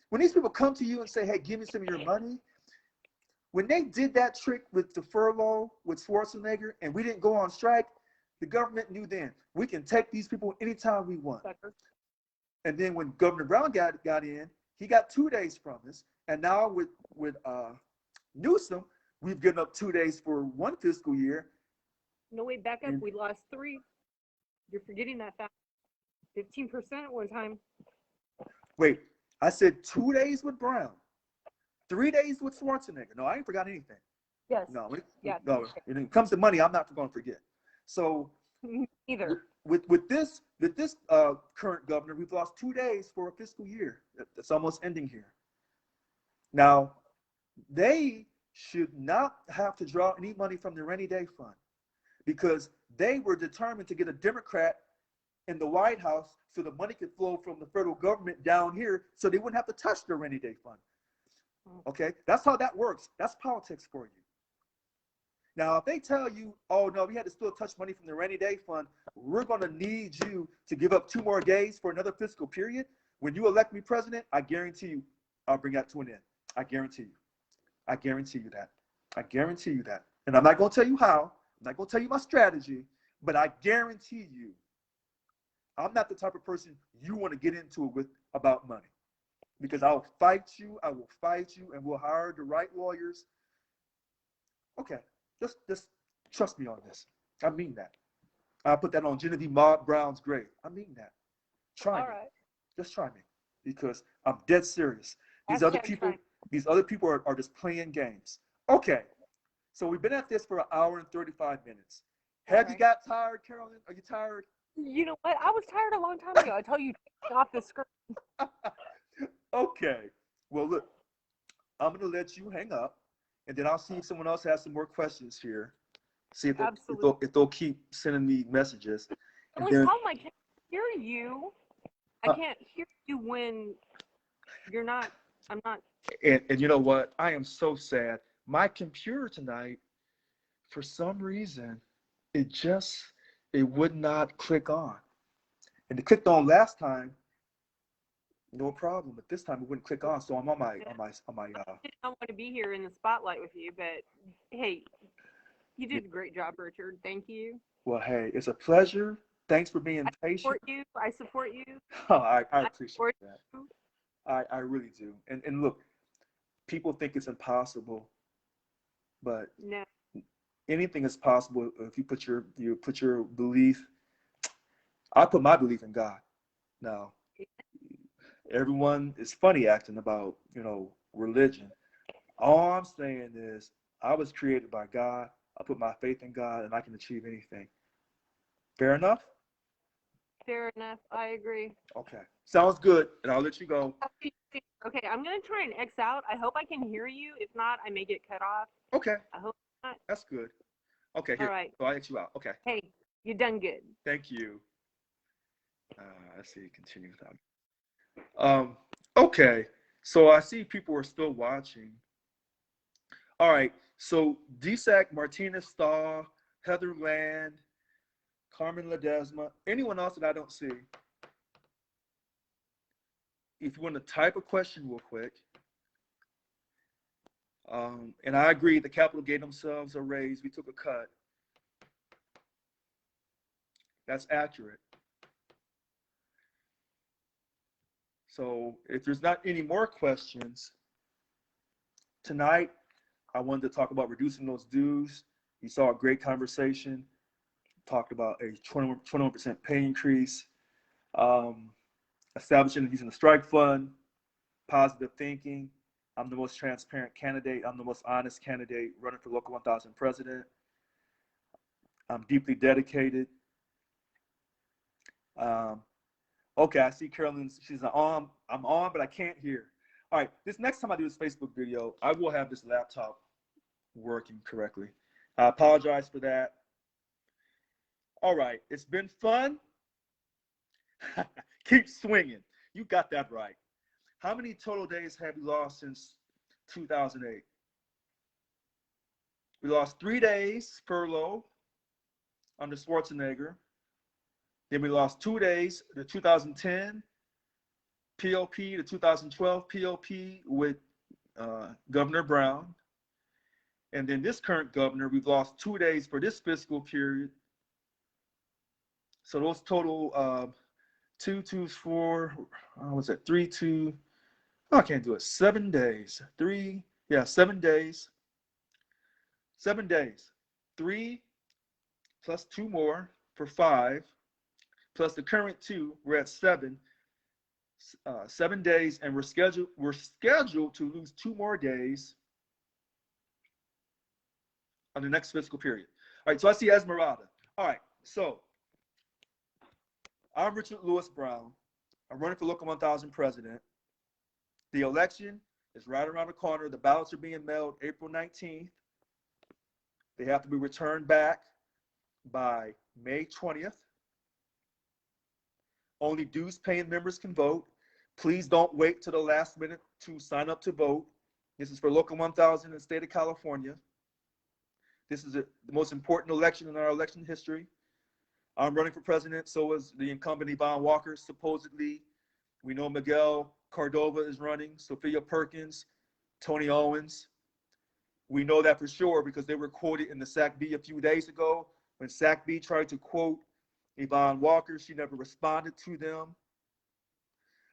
When these people come to you and say, hey, give me some of your money, when they did that trick with the furlough with Schwarzenegger and we didn't go on strike, the government knew then, we can take these people anytime we want. And then when Governor Brown got in, he got 2 days from us. And now with Newsom, we've given up 2 days for one fiscal year. No, wait, back up. We lost 3. You're forgetting that fact. 15% at one time. Wait, I said 2 days with Brown, 3 days with Schwarzenegger. No, I ain't forgot anything. Yes. No, when it comes to money, I'm not going to forget. So either with this current governor, we've lost 2 days for a fiscal year. That's almost ending here. Now, they should not have to draw any money from the rainy day fund because they were determined to get a Democrat in the White House so the money could flow from the federal government down here so they wouldn't have to touch the rainy day fund. Okay, that's how that works. That's politics for you. Now, if they tell you, oh, no, we had to still touch money from the rainy day fund, we're going to need you to give up 2 more days for another fiscal period. When you elect me president, I guarantee you I'll bring that to an end. I guarantee you. I guarantee you that. I guarantee you that. And I'm not going to tell you how. I'm not going to tell you my strategy, but I guarantee you I'm not the type of person you want to get into it with about money. Because I'll fight you, and we'll hire the right lawyers. Okay, just trust me on this. I mean that. I'll put that on Genevieve Maud Brown's grave. I mean that. Try me. Right. Just try me. Because I'm dead serious. These other people are just playing games. Okay, so we've been at this for 1 hour and 35 minutes. Have you got tired, Carolyn? Are you tired? You know what? I was tired a long time ago. I told you to off the screen. Okay. Well, look, I'm going to let you hang up, and then I'll see if someone else has some more questions here. See if they'll keep sending me messages. I can't hear you. I can't hear you when You're not, I'm not, And you know what? I am so sad. My computer tonight, for some reason, it just it would not click on. And it clicked on last time, no problem. But this time it wouldn't click on. So I'm on my I don't want to be here in the spotlight with you, but hey, you did a great job, Richard. Thank you. well, hey, it's a pleasure. Thanks for being patient. Support you. I support you. Oh, I I appreciate support that. you. I really do. And look, people think it's impossible, but No, anything is possible if you put your belief. I put my belief in God. Now, everyone is funny acting about, religion. All I'm saying is I was created by God. I put my faith in God and I can achieve anything. Fair enough? fair enough. I agree. Okay. Sounds good. And I'll let you go. Okay, I'm gonna try and X out. I hope I can hear you. If not, I may get cut off. Okay. I hope not. That's good. Okay, All here. right. So I'll let you out. Okay. Hey, you done good. Thank you. Let's see, continue. Okay. So I see people are still watching. All right. So DSAC, Martinez Stahl, Heather Land, Carmen Ledesma, anyone else that I don't see, if you want to type a question real quick, and I agree, the capital gain themselves are raised. We took a cut. That's accurate. So if there's not any more questions, tonight I wanted to talk about reducing those dues. You saw a great conversation, talked about a 21% pay increase, establishing and using the strike fund, positive thinking. I'm the most transparent candidate. I'm the most honest candidate running for Local 1000 president. I'm deeply dedicated. Okay, I see Carolyn. She's on. I'm on, but I can't hear. All right, this next time I do this Facebook video, I will have this laptop working correctly. I apologize for that. All right, it's been fun. Keep swinging. You got that right. How many total days have you lost since 2008? We lost 3 days furlough under Schwarzenegger. Then we lost 2 days, the 2010 POP, the 2012 POP with Governor Brown. And then this current governor, we've lost 2 days for this fiscal period. So those total 2, 2, 4, what's that? 3, 2, oh, I can't do it. 7 days. 7 days. 7 days. 3 plus 2 more for 5, plus the current 2, we're at 7. 7 days, and we're scheduled to lose 2 more days on the next fiscal period. All right, so I see Esmeralda. All right, so I'm Richard Lewis Brown. I'm running for Local 1000 president. The election is right around the corner. The ballots are being mailed April 19th. They have to be returned back by May 20th. Only dues paying members can vote. Please don't wait till the last minute to sign up to vote. This is for Local 1000 in the state of California. This is the most important election in our election history. I'm running for president, so is the incumbent Yvonne Walker, supposedly. We know Miguel Cordova is running, Sophia Perkins, Tony Owens. We know that for sure because they were quoted in the SAC-B a few days ago. When SAC-B tried to quote Yvonne Walker, she never responded to them.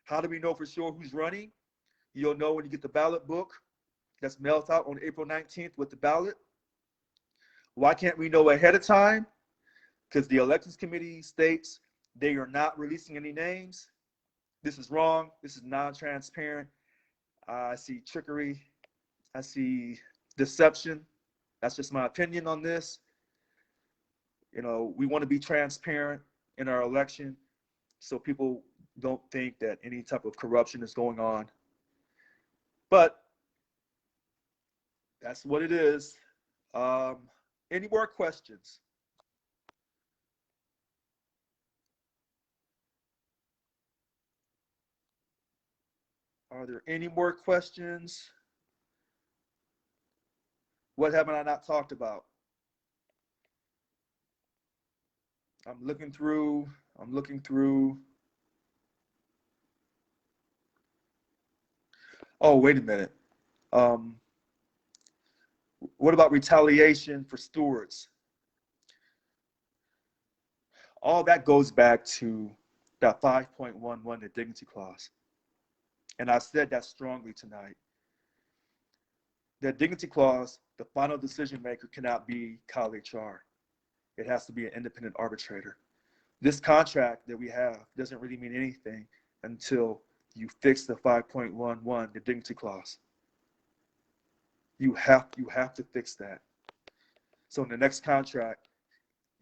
How do we know for sure who's running? You'll know when you get the ballot book that's mailed out on April 19th with the ballot. Why can't we know ahead of time? Because the elections committee states they are not releasing any names. This is wrong. This is non-transparent. I see trickery. I see deception. That's just my opinion on this. We want to be transparent in our election so people don't think that any type of corruption is going on. But that's what it is. Any more questions? Are there any more questions? What haven't I not talked about? I'm looking through. Oh, wait a minute. What about retaliation for stewards? All that goes back to that 5.11, the dignity clause. And I said that strongly tonight. That dignity clause, the final decision maker cannot be Cal HR. It has to be an independent arbitrator. This contract that we have doesn't really mean anything until you fix the 5.11, the dignity clause. You have to fix that. So in the next contract,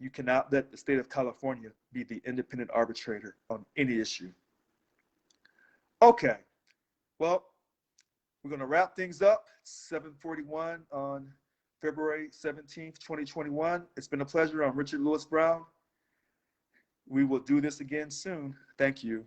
you cannot let the state of California be the independent arbitrator on any issue. Okay, well, we're going to wrap things up. 7:41 on February 17th, 2021. It's been a pleasure. I'm Richard Lewis Brown. We will do this again soon. Thank you.